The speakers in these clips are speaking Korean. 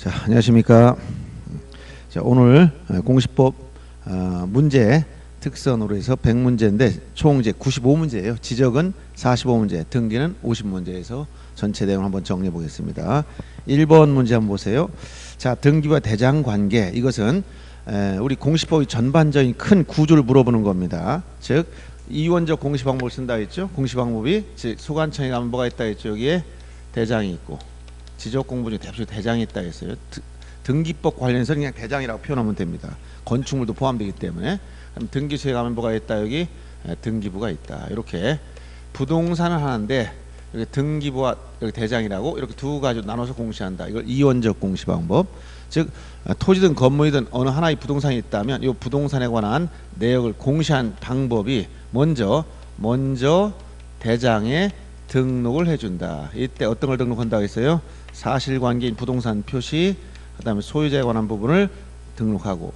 자, 안녕하십니까. 자, 오늘 공시법 문제 특선으로 해서 100문제인데 총 이제 95문제예요. 지적은 45문제, 등기는 50문제에서 전체 내용을 한번 정리해 보겠습니다. 1번 문제 한번 보세요. 자, 등기와 대장 관계, 이것은 우리 공시법의 전반적인 큰 구조를 물어보는 겁니다. 즉 이원적 공시 방법을 쓴다 했죠. 공시 방법이 즉 소관청에 가면 뭐가 있다 했죠. 여기에 대장이 있고, 지적 공부 중에 대표적 대장이 있다 했어요. 등기법 관련해서 그냥 대장이라고 표현하면 됩니다. 건축물도 포함되기 때문에. 그럼 등기소에 가면 뭐가 있다. 여기 등기부가 있다. 이렇게 부동산을 하는데 여기 등기부와 여기 대장이라고 이렇게 두 가지로 나눠서 공시한다. 이걸 이원적 공시 방법. 즉 토지든 건물이든 어느 하나의 부동산이 있다면 이 부동산에 관한 내역을 공시한 방법이 먼저 대장에 등록을 해준다. 이때 어떤 걸 등록한다고 했어요? 사실관계인 부동산 표시, 그 다음에 소유자에 관한 부분을 등록하고,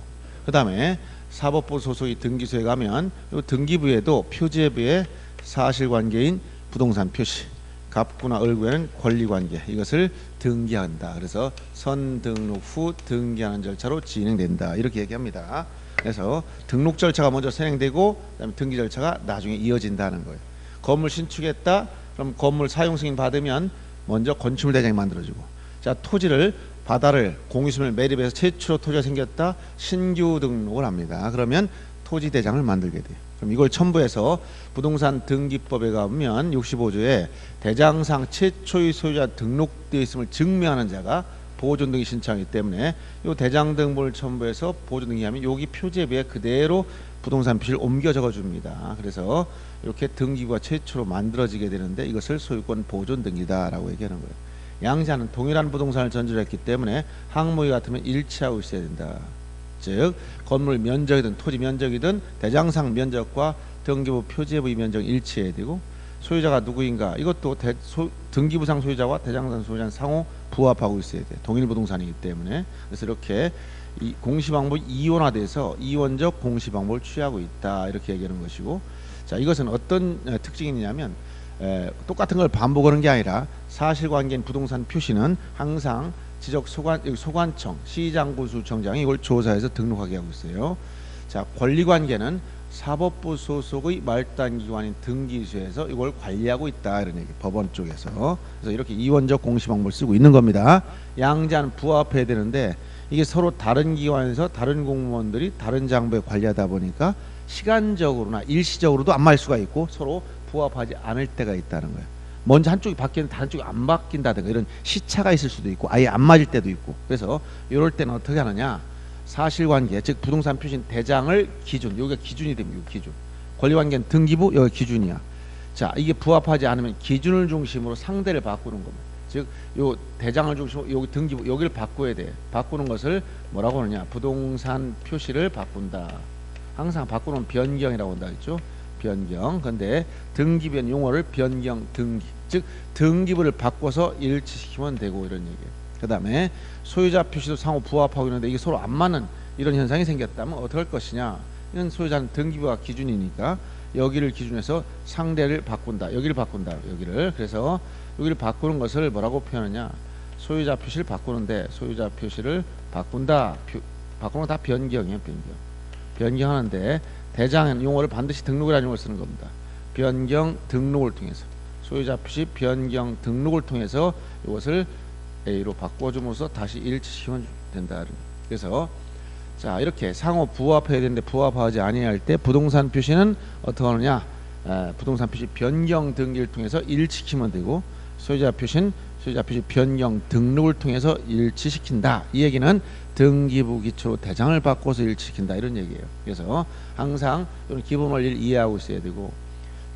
그 다음에 사법부 소속의 등기소에 가면 이 등기부에도 표제부에 사실관계인 부동산 표시, 갑구나 을구에는 권리관계, 이것을 등기한다. 그래서 선등록 후 등기하는 절차로 진행된다. 이렇게 얘기합니다. 그래서 등록 절차가 먼저 선행되고 그다음에 등기 절차가 나중에 이어진다는 거예요. 건물 신축했다. 그럼 건물 사용 승인 받으면 먼저 건축물 대장이 만들어지고, 자, 토지를 바다를 공유수를 매립해서 최초로 토지가 생겼다. 신규 등록을 합니다. 그러면 토지 대장을 만들게 돼요. 그럼 이걸 첨부해서 부동산 등기법에 가면 65조에 대장상 최초의 소유자 등록되어 있음을 증명하는 자가 보존 등기 신청이기 때문에 이 대장 등본을 첨부해서 보존 등기하면 여기 표제부에 그대로 부동산 표시를 옮겨 적어줍니다. 그래서 이렇게 등기부가 최초로 만들어지게 되는데 이것을 소유권 보존 등기다라고 얘기하는 거예요. 양자는 동일한 부동산을 전제했기 때문에 항목이 같으면 일치하고 있어야 된다. 즉 건물 면적이든 토지 면적이든 대장상 면적과 등기부 표제부의 면적이 일치해야 되고, 소유자가 누구인가 이것도 등기부상 소유자와 대장상 소유자는 상호 부합하고 있어야 돼. 동일 부동산이기 때문에. 그래서 이렇게 이 공시방법이 이원화돼서 이원적 공시방법을 취하고 있다. 이렇게 얘기하는 것이고, 자, 이것은 어떤 특징이 있냐면 똑같은 걸 반복하는 게 아니라 사실관계인 부동산 표시는 항상 지적 소관청, 시장군수청장이 이걸 조사해서 등록하게 하고 있어요. 자, 권리관계는 사법부 소속의 말단기관인 등기소에서 이걸 관리하고 있다. 이런 얘기, 법원 쪽에서. 그래서 이렇게 이원적 공시 방법을 쓰고 있는 겁니다. 양자는 부합해야 되는데 이게 서로 다른 기관에서 다른 공무원들이 다른 장부에 관리하다 보니까 시간적으로나 일시적으로도 안 맞을 수가 있고 서로 부합하지 않을 때가 있다는 거예요. 먼저 한쪽이 바뀌는데 다른 쪽이 안 바뀐다든가 이런 시차가 있을 수도 있고 아예 안 맞을 때도 있고, 그래서 이럴 때는 어떻게 하느냐, 사실관계 즉 부동산 표시 대장을 기준, 여기가 기준이 됩니다. 기준. 권리관계는 등기부, 여기가 기준이야. 자, 이게 부합하지 않으면 기준을 중심으로 상대를 바꾸는 겁니다. 즉 요 대장을 중심으로 여기 등기부 여기를 바꿔야 돼. 바꾸는 것을 뭐라고 하느냐, 부동산 표시를 바꾼다. 항상 바꾸는 변경이라고 한다 했죠. 변경. 근데 등기부의 용어를 변경 등기, 즉 등기부를 바꿔서 일치시키면 되고 이런 얘기예요. 그 다음에 소유자 표시도 상호 부합하고 있는데 이게 서로 안 맞는 이런 현상이 생겼다면 어떻게 할 것이냐, 이건 소유자는 등기부가 기준이니까 여기를 기준해서 상대를 바꾼다. 여기를 바꾼다. 여기를. 그래서 여기를 바꾸는 것을 뭐라고 표현하냐, 소유자 표시를 바꾸는데 소유자 표시를 바꾼다. 바꾸는 거 다 변경이에요. 변경하는데 대장은 용어를 반드시 등록이라는 용어를 쓰는 겁니다. 변경 등록을 통해서, 소유자 표시 변경 등록을 통해서 이것을 A로 바꿔줌으로써 다시 일치시키면 된다. 그래서 자, 이렇게 상호 부합해야 되는데 부합하지 아니할 때 부동산 표시는 어떻게 하느냐, 부동산 표시 변경 등기를 통해서 일치시키면 되고, 소유자 표시는 소유자 표시 변경 등록을 통해서 일치시킨다. 이 얘기는 등기부 기초로 대장을 바꿔서 일치시킨다. 이런 얘기예요. 그래서 항상 기본 원리를 이해하고 있어야 되고,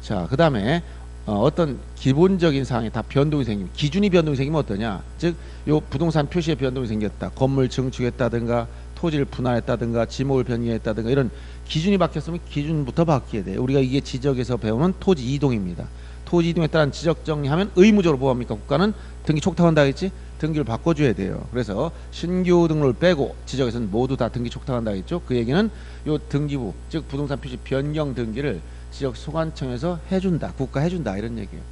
자, 그 다음에 어떤 기본적인 사항에 다 변동이 생기면, 기준이 변동이 생기면 어떠냐, 즉 요 부동산 표시에 변동이 생겼다. 건물 증축했다든가 토지를 분할했다든가 지목을 변경했다든가 이런 기준이 바뀌었으면 기준부터 바뀌어야 돼요. 우리가 이게 지적에서 배우는 토지 이동입니다. 토지 이동에 따른 지적 정리하면 의무적으로 뭐합니까? 국가는 등기 촉탁한다 했지? 등기를 바꿔줘야 돼요. 그래서 신규 등록을 빼고 지적에서는 모두 다 등기 촉탁한다 했죠? 그 얘기는 요 등기부, 즉 부동산 표시 변경 등기를 지적 소관청에서 해준다. 국가 해준다. 이런 얘기예요.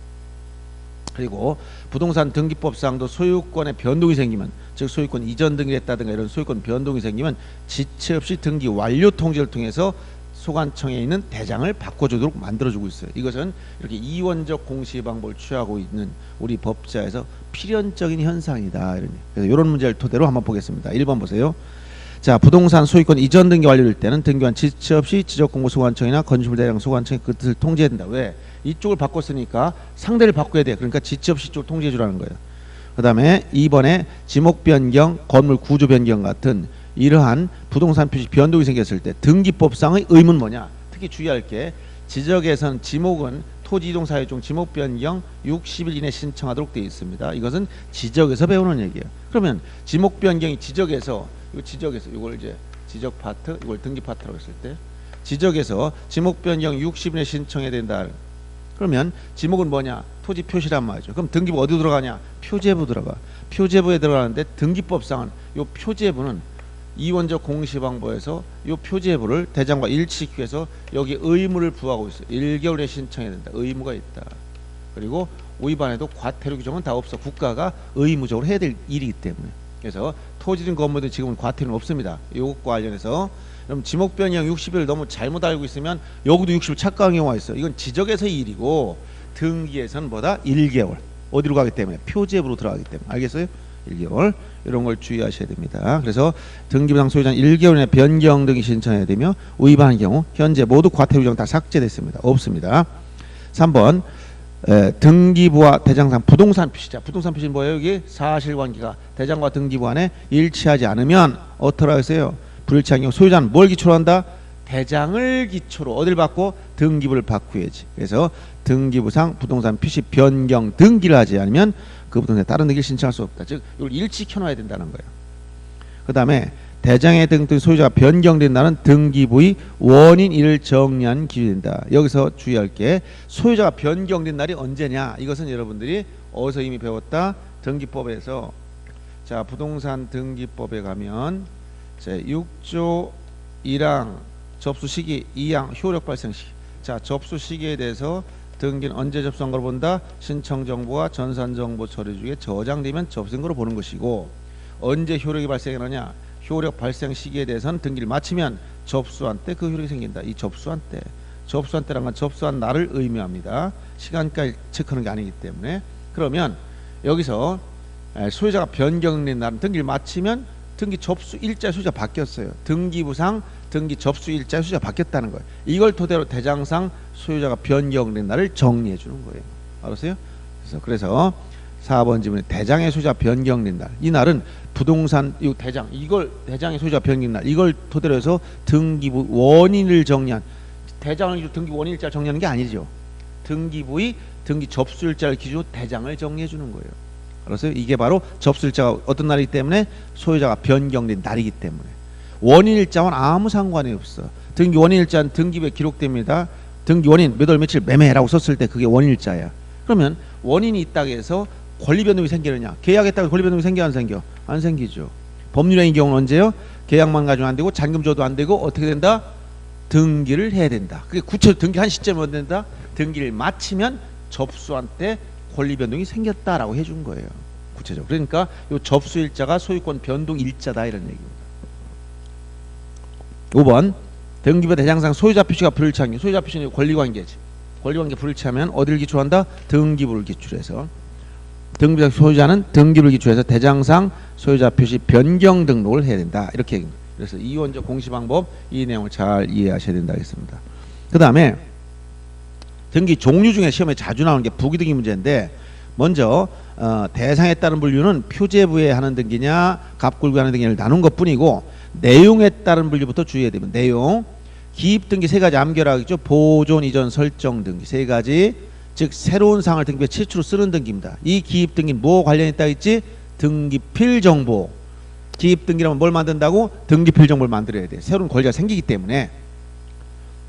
그리고 부동산 등기법상도 소유권의 변동이 생기면, 즉 소유권 이전 등기를 했다든가 이런 소유권 변동이 생기면 지체 없이 등기 완료 통지를 통해서 소관청에 있는 대장을 바꿔주도록 만들어주고 있어요. 이것은 이렇게 이원적 공시 방법을 취하고 있는 우리 법자에서 필연적인 현상이다. 그래서 이런 문제를 토대로 한번 보겠습니다. 1번 보세요. 자, 부동산 소유권 이전 등기 완료될 때는 등기관 지체 없이 지적공고 소관청이나 건축물 대장 소관청이 그 뜻을 통지해야 된다. 왜? 이쪽을 바꿨으니까 상대를 바꿔야 돼. 그러니까 지체 없이 이쪽을 통지해 주라는 거예요. 그 다음에 2번에 지목 변경, 건물 구조 변경 같은 이러한 부동산 표시 변동이 생겼을 때 등기법상의 의무는 뭐냐? 특히 주의할 게 지적에선 지목은 토지 이동 사유 중 지목 변경 60일 이내 신청하도록 되어 있습니다. 이것은 지적에서 배우는 얘기예요. 그러면 지목 변경이 지적에서 이걸 이제 지적 파트, 이걸 등기 파트라고 했을 때 지적에서 지목 변경 60일 이내 신청해야 된다. 그러면 지목은 뭐냐? 토지 표시란 말이죠. 그럼 등기부 어디 들어가냐? 표제부 들어가. 표제부에 들어가는데 등기법상은 이 표제부는 이원적 공시방법에서 이 표제부를 대장과 일치시켜서 여기 의무를 부하고 있어요. 1개월에 신청해야 된다. 의무가 있다. 그리고 위반해도 과태료 규정은 다 없어. 국가가 의무적으로 해야 될 일이기 때문에. 그래서 토지든 건물든 지금은 과태료는 없습니다. 이것과 관련해서 그럼 지목 변경 60일 너무 잘못 알고 있으면 여기도 60일 착각한 경우가 있어요. 이건 지적에서의 일이고 등기에서는 뭐다? 1개월. 어디로 가기 때문에? 표제부로 들어가기 때문에. 알겠어요? 1개월. 이런 걸 주의하셔야 됩니다. 그래서 등기부상 소유자는 1개월 이내 변경 등기 신청해야 되며 위반한 경우 현재 모두 과태료 규정 다 삭제됐습니다. 없습니다. 3번 등기부와 대장상 부동산 표시자. 부동산 표시는 뭐예요? 여기 사실관계가 대장과 등기부 안에 일치하지 않으면 어떠라 했어요? 불일치한 경우 소유자는 뭘 기초로 한다? 대장을 기초로 어딜 받고? 등기부를 바꾸어야지. 그래서 등기부상 부동산 표시 변경 등기를 하지 않으면 그 부동산에 다른 등기를 신청할 수 없다. 즉 이걸 일치켜놔야 된다는 거예요. 그 다음에 대장의 등기 소유자가 변경된다는 등기부의 원인을 정리한 기준이 된다. 여기서 주의할 게 소유자가 변경된 날이 언제냐? 이것은 여러분들이 어디서 이미 배웠다? 등기법에서. 자, 부동산 등기법에 가면 제 6조 1항 접수 시기 2항 효력 발생 시기. 자, 접수 시기에 대해서 등기는 언제 접수한 걸 본다? 신청 정보와 전산 정보 처리 중에 저장되면 접수한 걸로 보는 것이고, 언제 효력이 발생하느냐? 효력 발생 시기에 대해서는 등기를 마치면 접수한 때 그 효력이 생긴다. 이 접수한 때, 접수한 때란 건 접수한 날을 의미합니다. 시간까지 체크하는 게 아니기 때문에. 그러면 여기서 소유자가 변경된 날은 등기를 마치면 등기 접수 일자 소유자 바뀌었어요. 등기부상 등기 접수 일자 소유자 바뀌었다는 거예요. 이걸 토대로 대장상 소유자가 변경된 날을 정리해 주는 거예요. 알았어요? 그래서 4번 지문에 대장의 소유자 변경된 날. 이 날은 부동산 이 대장 이걸 대장의 소유자 변경 날 이걸 토대로 해서 등기부 원인을 정리한 대장을 등기 원인일자 정리하는 게 아니죠. 등기부의 등기 접수일자를 기준으로 대장을 정리해 주는 거예요. 알았어요? 이게 바로 접수일자가 어떤 날이기 때문에 소유자가 변경된 날이기 때문에. 원인일자와는 아무 상관이 없어. 등기 원인일자는 등기부에 기록됩니다. 등기 원인 몇 월 며칠 매매라고 썼을 때 그게 원인일자야. 그러면 원인이 있다고 해서 권리 변동이 생기느냐? 계약했다고 권리 변동이 생겨 안 생겨? 안 생기죠. 법률행위 경우는 언제요? 계약만 가지고는 안 되고 잔금 줘도 안 되고 어떻게 된다? 등기를 해야 된다. 그게 구체적으로 등기한 시점이 어디 된다? 등기를 마치면 접수한 때 권리 변동이 생겼다라고 해준 거예요. 구체적으로. 그러니까 이 접수일자가 소유권 변동일자다 이런 얘기입니다. 5번 등기부 대장상 소유자 표시가 불일치한 경우. 소유자 표시는 권리관계지. 권리관계 불일치하면 어디를 기초로 한다? 등기부를 기초로 해서. 등기부 소유자는 등기부를 기초로 해서 대장상 소유자 표시 변경 등록을 해야 된다. 이렇게 얘기합니다. 그래서 이원적 공시방법 이 내용을 잘 이해하셔야 된다 하겠습니다. 그 다음에 등기 종류 중에 시험에 자주 나오는 게 부기등기 문제인데, 먼저 대상에 따른 분류는 표제부에 하는 등기냐 갑굴구에 하는 등기를 나눈 것뿐이고, 내용에 따른 분류부터 주의해야 됩니다. 내용 기입등기 세 가지 암결하겠죠. 보존, 이전, 설정 등기 세 가지, 즉 새로운 사항을 등기부에 최초로 쓰는 등기입니다. 이 기입등기는 뭐와 관련이 있다 했지? 등기필 정보. 기입등기라면 뭘 만든다고? 등기필 정보를 만들어야 돼. 새로운 권리가 생기기 때문에.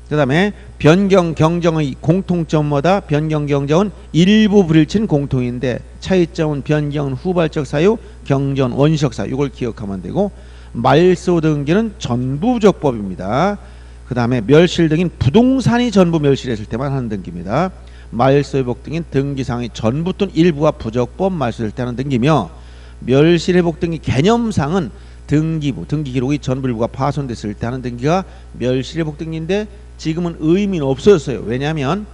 그 다음에 변경 경정의 공통점 뭐다? 변경 경정은 일부 불일치는 공통인데 차이점은 변경은 후발적 사유, 경전 원시적 사유. 이걸 기억하면 되고, 말소 등기는 전부적법입니다. 그 다음에 멸실 등인 부동산이 전부 멸실했을 때만 하는 등기입니다. 말소회복 등인 등기사항이 전부 또는 일부가 부적법 말소될 때 하는 등기며 멸실회복 등기 개념상은 등기부, 등기 기록이 전부 일부가 파손됐을 때 하는 등기가 멸실회복 등기인데 지금은 의미는 없어졌어요. 왜냐하면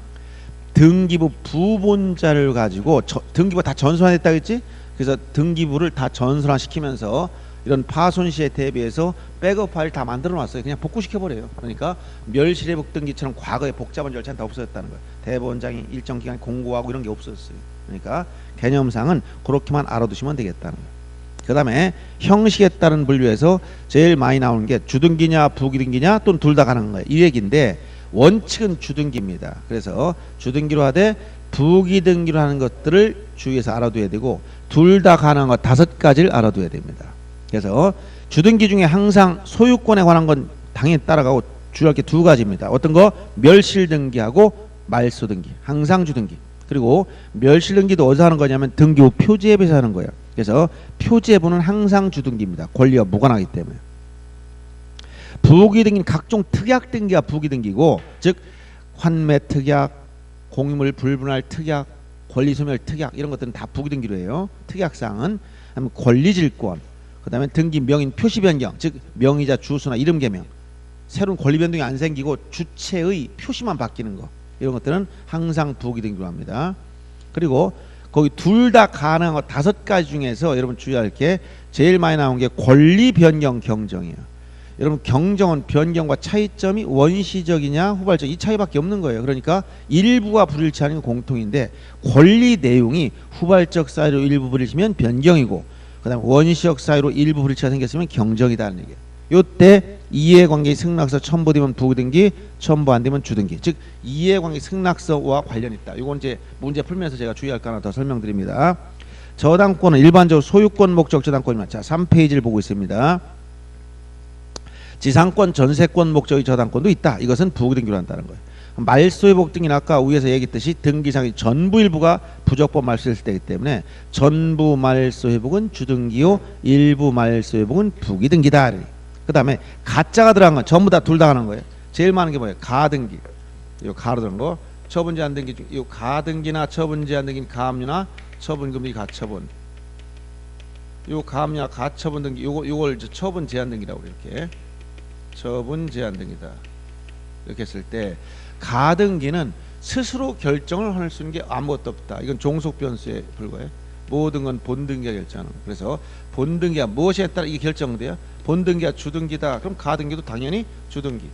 등기부 부본자를 가지고 등기부가 다 전산했다 했지? 그래서 등기부를 다 전산화시키면서 이런 파손 시에 대비해서 백업 파일 다 만들어 놨어요. 그냥 복구시켜 버려요. 그러니까 멸실회복 등기처럼 과거의 복잡한 절차는 다 없어졌다는 거예요. 대법원장이 일정 기간 공고하고 이런 게 없어졌어요. 그러니까 개념상은 그렇게만 알아두시면 되겠다는 거예요. 그 다음에 형식에 따른 분류에서 제일 많이 나오는 게 주등기냐 부기등기냐 또는 둘 다 가능한 거예요. 이 얘기인데 원칙은 주등기입니다. 그래서 주등기로 하되 부기등기로 하는 것들을 주의해서 알아둬야 되고 둘 다 가능한 것 5가지를 알아둬야 됩니다. 그래서 주등기 중에 항상 소유권에 관한 건 당연히 따라가고 주의할 게 2가지입니다. 어떤 거? 멸실등기하고 말소등기. 항상 주등기. 그리고 멸실등기도 어디서 하는 거냐면 등기부 표지앱에서 하는 거예요. 그래서 표지앱은 항상 주등기입니다. 권리와 무관하기 때문에. 부기등기는 각종 특약 등기가 부기등기고, 즉 환매 특약, 공유물 불분할 특약, 권리소멸 특약 이런 것들은 다 부기등기로 해요. 특약사항은 권리질권, 그 다음에 등기 명인 표시 변경, 즉 명의자 주소나 이름 개명, 새로운 권리 변동이 안 생기고 주체의 표시만 바뀌는 거, 이런 것들은 항상 부기등기로 합니다. 그리고 거기 둘 다 가능한 거 5가지 중에서 여러분 주의할 게 제일 많이 나온 게 권리 변경 경정이에요. 여러분 경정은 변경과 차이점이 원시적이냐 후발적 이 차이밖에 없는 거예요. 그러니까 일부가 불일치하는 건 공통인데 권리 내용이 후발적 사유로 일부 불일치면 변경이고 그 다음에 원시적 사유로 일부 불일치가 생겼으면 경정이다는 얘기예요. 요때 이해관계 승낙서 첨부되면 부등기, 첨부 안 되면 주등기. 즉 이해관계 승낙서와 관련이 있다. 이건 이제 문제 풀면서 제가 주의할 거 하나 더 설명드립니다. 저당권은 일반적으로 소유권 목적 저당권입니다. 자, 3페이지를 보고 있습니다. 지상권, 전세권 목적의 저당권도 있다. 이것은 부등기로 한다는 거예요. 말소회복 등기는 아까 위에서 얘기했듯이 등기상의 전부 일부가 부적법 말소했을 때이기 때문에 전부 말소회복은 주등기요, 일부 말소회복은 부기등기다. 그 다음에 가짜가 들어간 건 전부 다 둘 다 하는 거예요. 제일 많은 게 뭐예요? 가등기. 이 가로 들어간 거. 처분 제한 등기 중, 이 가등기나 처분 제한 등기는 가압류나 처분금리 가처분. 요 가압류나 가처분 등기, 요걸 이제 처분 제한 등기라고 이렇게. 처분 제한 등기다. 이렇게 했을 때 가등기는 스스로 결정을 할 수 있는 게 아무것도 없다. 이건 종속 변수에 불과해. 모든 건 본등기가 결정하는 거예요. 그래서 본등기가 무엇에 따라 이게 결정돼요? 본등기가 주등기다. 그럼 가등기도 당연히 주등기.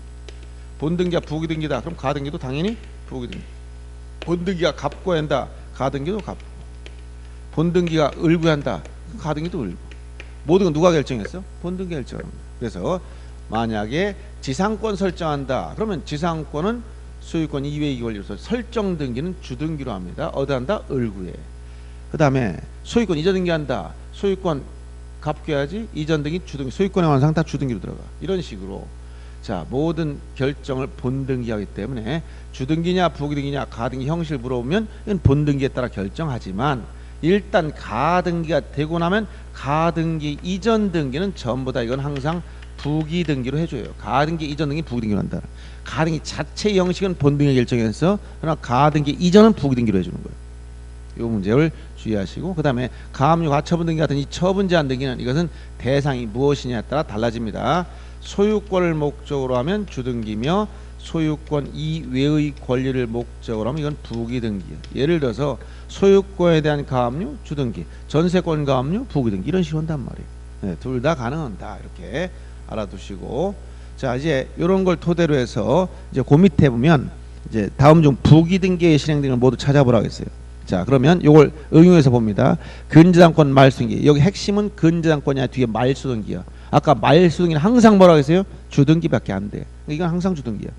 본등기가 부기등기다. 그럼 가등기도 당연히 부기등기. 본등기가 갑고한다. 가등기도 갑고. 본등기가 을구한다. 가등기도 을구. 모든 건 누가 결정했어? 본등기가 결정합니다. 그래서 만약에 지상권 설정한다. 그러면 지상권은 소유권 이외의 권리로서 설정 등기는 주등기로 합니다. 어디 한다? 을구에. 그 다음에 소유권 이전 등기한다. 소유권 갑교해야지. 이전 등기 주등기. 소유권의 완상 다 주등기로 들어가. 이런 식으로 자 모든 결정을 본등기하기 때문에 주등기냐 부기등기냐 가등기 형식을 물어보면 이건 본등기에 따라 결정하지만 일단 가등기가 되고 나면 가등기 이전 등기는 전부 다 이건 항상 부기등기로 해줘요. 가등기 이전 등기 부기등기로 한다. 가등기 자체의 형식은 본등기 결정해서 그러나 가등기 이전은 부기등기로 해주는 거예요. 이 문제를 주의하시고 그 다음에 가압류 가처분 등기 같은 이 처분 제한 등기는 이것은 대상이 무엇이냐에 따라 달라집니다. 소유권을 목적으로 하면 주등기며 소유권 이외의 권리를 목적으로 하면 이건 부기등기예요. 예를 들어서 소유권에 대한 가압류 주등기, 전세권 가압류 부기등기 이런 식으로 한단 말이에요. 네, 둘 다 가능하다 이렇게 알아두시고 자 이제 이런 걸 토대로 해서 이제 그 밑에 보면 이제 다음 중 부기등기의 실행 등을 모두 찾아보라고 했어요. 자 그러면 이걸 응용해서 봅니다. 근저당권 말소등기 여기 핵심은 근저당권이야 뒤에 말소등기야. 아까 말소등기는 항상 뭐라고 했어요? 주등기밖에 안 돼. 이건 항상 주등기야.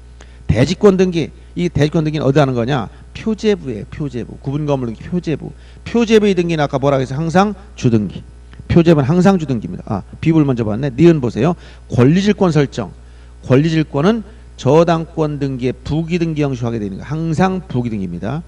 대지권 등기 이 대지권 등기는 어디 하는 거냐? 표제부에 표제부 구분건물 등기 표제부 표제부의 등기는 아까 뭐라고 했어요? 항상 주등기. 표제부는 항상 주등기입니다. 아 비부를 먼저 봤네. 니은 보세요. 권리질권 설정 권리질권은 저당권 등기에 부기등기 형식하게 되는 거 항상 부기등기입니다.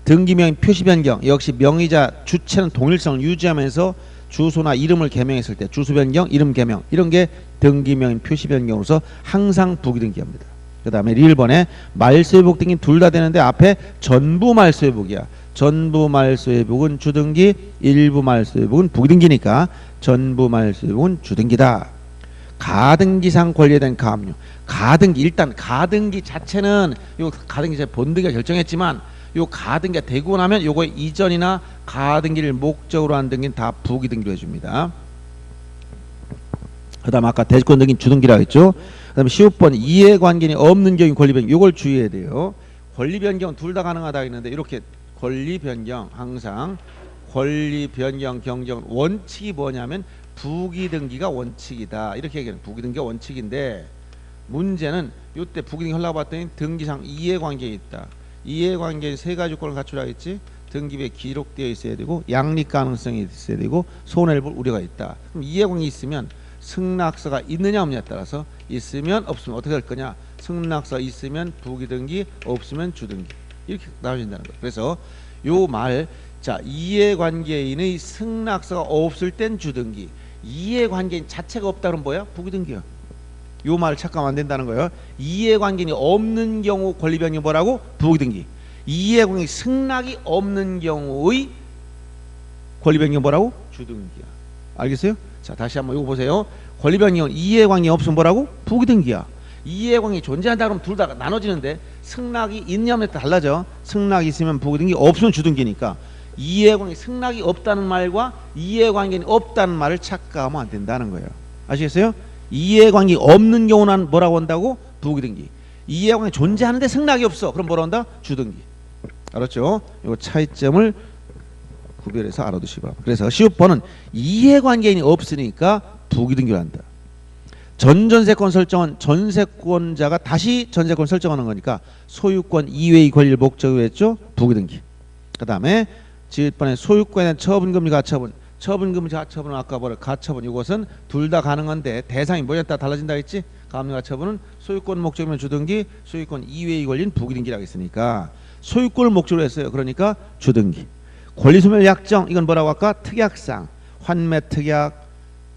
등기명의 표시 변경 역시 명의자 주체는 동일성을 유지하면서 주소나 이름을 개명했을 때 주소 변경, 이름 개명 이런 게 등기명의 표시 변경으로서 항상 부기등기합니다. 그 다음에 1번에 말소회복 등기 둘 다 되는데 앞에 전부 말소회복이야. 전부 말소회복은 주등기, 일부 말소회복은 부기등기니까 전부 말소회복은 주등기다. 가등기상 권리에 대한 가압류. 가등기, 일단 가등기 자체는 요 가등기 자체 본등기가 결정했지만 요 가등기가 되고 나면 요거 이전이나 가등기를 목적으로 한 등기는 다 부기등기로 해줍니다. 그 다음 아까 대주권 등기는 주등기라고 했죠. 그 다음에 15번 이해관계인이 없는 경우 권리변경, 요걸 주의해야 돼요. 권리변경은 둘 다 가능하다 했는데 이렇게 권리변경, 항상 권리변경 경정 원칙이 뭐냐면 부기등기가 원칙이다, 이렇게 얘기하는 부기등기가 원칙인데, 문제는 이때 부기등기 하려고 봤더니 등기상 이해관계에 있다. 이해관계인 세 가지 조건을 갖추라 했지. 등기부에 기록되어 있어야 되고 양립 가능성이 있어야 되고 손해를 볼 우려가 있다. 그럼 이해관계 있으면 승낙서가 있느냐 없느냐에 따라서 있으면 없으면 어떻게 할 거냐. 승낙서 있으면 부기등기, 없으면 주등기, 이렇게 나눠진다는 거예요. 그래서 요 말, 자, 이해관계인의 승낙서가 없을 땐 주등기, 이해관계인 자체가 없다 그러면 뭐야? 부기등기야. 요 말을 착각하면 안 된다는 거예요. 이해관계인이 없는 경우 권리변경이 뭐라고? 부기등기. 이해관계 승낙이 없는 경우의 권리변경이 뭐라고? 주등기야. 알겠어요? 자, 다시 한번 이거 보세요. 권리변경은 이해관계 없으면 뭐라고? 부기등기야. 이해관계 존재한다 그러면 둘 다 나눠지는데 승낙이 있냐면 달라져. 승낙이 있으면 부기등기, 없으면 주등기니까 이해관계 승낙이 없다는 말과 이해관계는 없다는 말을 착각하면 안 된다는 거예요. 아시겠어요? 이해관계 없는 경우는 뭐라고 한다고? 부기등기. 이해관계 존재하는데 승낙이 없어. 그럼 뭐라고 한다? 주등기. 알았죠? 이 차이점을 구별해서 알아두시기 바랍니다. 그래서 15번은 이해관계인이 없으니까 부기등기를 한다. 전전세권 설정은 전세권자가 다시 전세권 설정하는 거니까 소유권 이외의 권리를 목적으로 했죠. 부기등기. 그 다음에 지금번에 소유권에 대한 처분금지 가처분, 처분금지 가처분은 아까 뭐래? 가처분, 이것은 둘 다 가능한데 대상이 뭐에 따라 달라진다 했지. 가압류 가처분은 소유권 목적이면 주등기, 소유권 이외의 권리는 부기등기라고 했으니까 소유권을 목적으로 했어요. 그러니까 주등기. 권리소멸 약정, 이건 뭐라고 할까? 특약상, 환매 특약,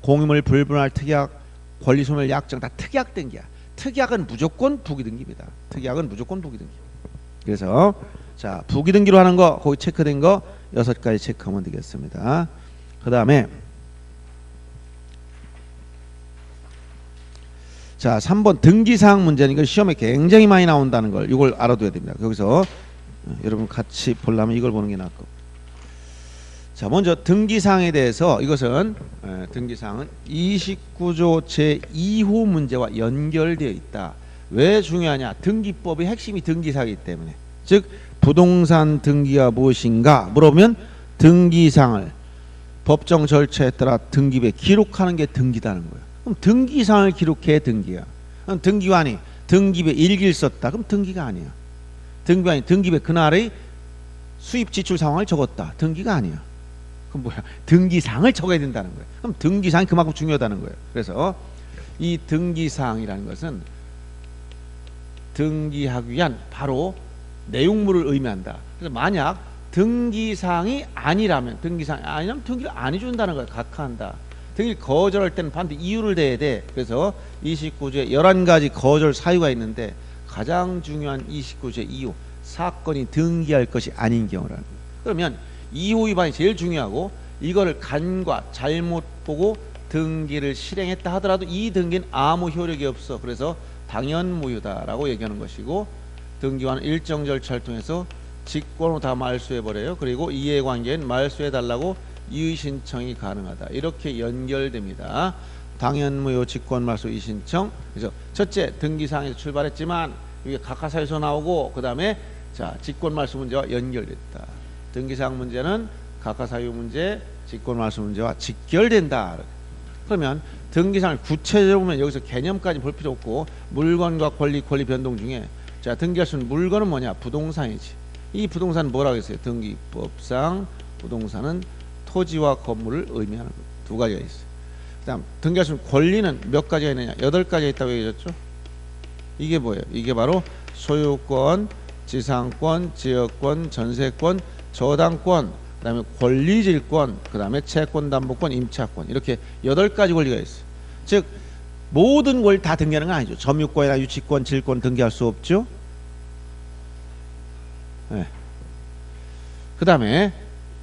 공유물 불분할 특약, 권리소멸 약정 다 특약 등기야. 특약은 무조건 부기등기입니다. 특약은 무조건 부기등기. 그래서 자, 부기등기로 하는 거 거기 체크된 거 6가지 체크하면 되겠습니다. 그 다음에 자, 3번 등기사항 문제는 이거 시험에 굉장히 많이 나온다는 걸 이걸 알아둬야 됩니다. 여기서 여러분 같이 보려면 이걸 보는 게 나을 거고. 자, 먼저 등기사항에 대해서 이것은 등기사항은 29조 제2호 문제와 연결되어 있다. 왜 중요하냐? 등기법의 핵심이 등기사항이기 때문에. 즉 부동산 등기가 무엇인가 물어보면 등기사항을 법정 절차에 따라 등기부에 기록하는 게 등기다는 거예요. 그럼 등기사항을 기록해 등기야. 그럼 등기관이 등기부에 일기를 썼다. 그럼 등기가 아니야. 등기관이 등기부에 그날의 수입 지출 상황을 적었다. 등기가 아니야. 그럼 뭐야? 등기사항을 적어야 된다는 거예요. 그럼 등기사항이 그만큼 중요하다는 거예요. 그래서 이 등기사항이라는 것은 등기하기 위한 바로 내용물을 의미한다. 그래서 만약 등기사항이 아니라면 등기를 안 해준다는 거예요. 각하한다. 등기를 거절할 때는 반드시 이유를 대야 돼. 그래서 29조에 11가지 거절 사유가 있는데 가장 중요한 29조의 이유, 사건이 등기할 것이 아닌 경우라는 거예요. 그러면 이유 위반이 제일 중요하고 이거를 간과 잘못 보고 등기를 실행했다 하더라도 이 등기는 아무 효력이 없어. 그래서 당연무효다라고 얘기하는 것이고, 등기관은 일정 절차를 통해서 직권으로 다 말소해버려요. 그리고 이해관계는 말소해달라고 이의신청이 가능하다. 이렇게 연결됩니다. 당연무효, 직권말소, 이의신청. 그래서 첫째 등기사항에서 출발했지만 이게 각하사유에서 나오고, 그 다음에 자 직권말소 문제와 연결됐다. 등기사항 문제는 각하사유 문제, 직권말소 문제와 직결된다. 그러면 등기사항을 구체적으로 보면 여기서 개념까지 볼 필요 없고, 물건과 권리 변동 중에 자 등기할 수 있는 물건은 뭐냐? 부동산이지. 이 부동산은 뭐라고 했어요? 등기법상 부동산은 토지와 건물을 의미하는 것. 두 가지가 있어요. 그 다음 등기할 수 있는 권리는 몇 가지가 있느냐? 8가지가 있다고 얘기했죠. 이게 뭐예요? 이게 바로 소유권, 지상권, 지역권, 전세권, 저당권, 그 다음에 권리질권, 그 다음에 채권담보권, 임차권, 이렇게 8가지 권리가 있어요. 즉 모든 걸 다 등기하는 건 아니죠. 점유권이나 유치권, 질권 등기할 수 없죠. 네. 그 다음에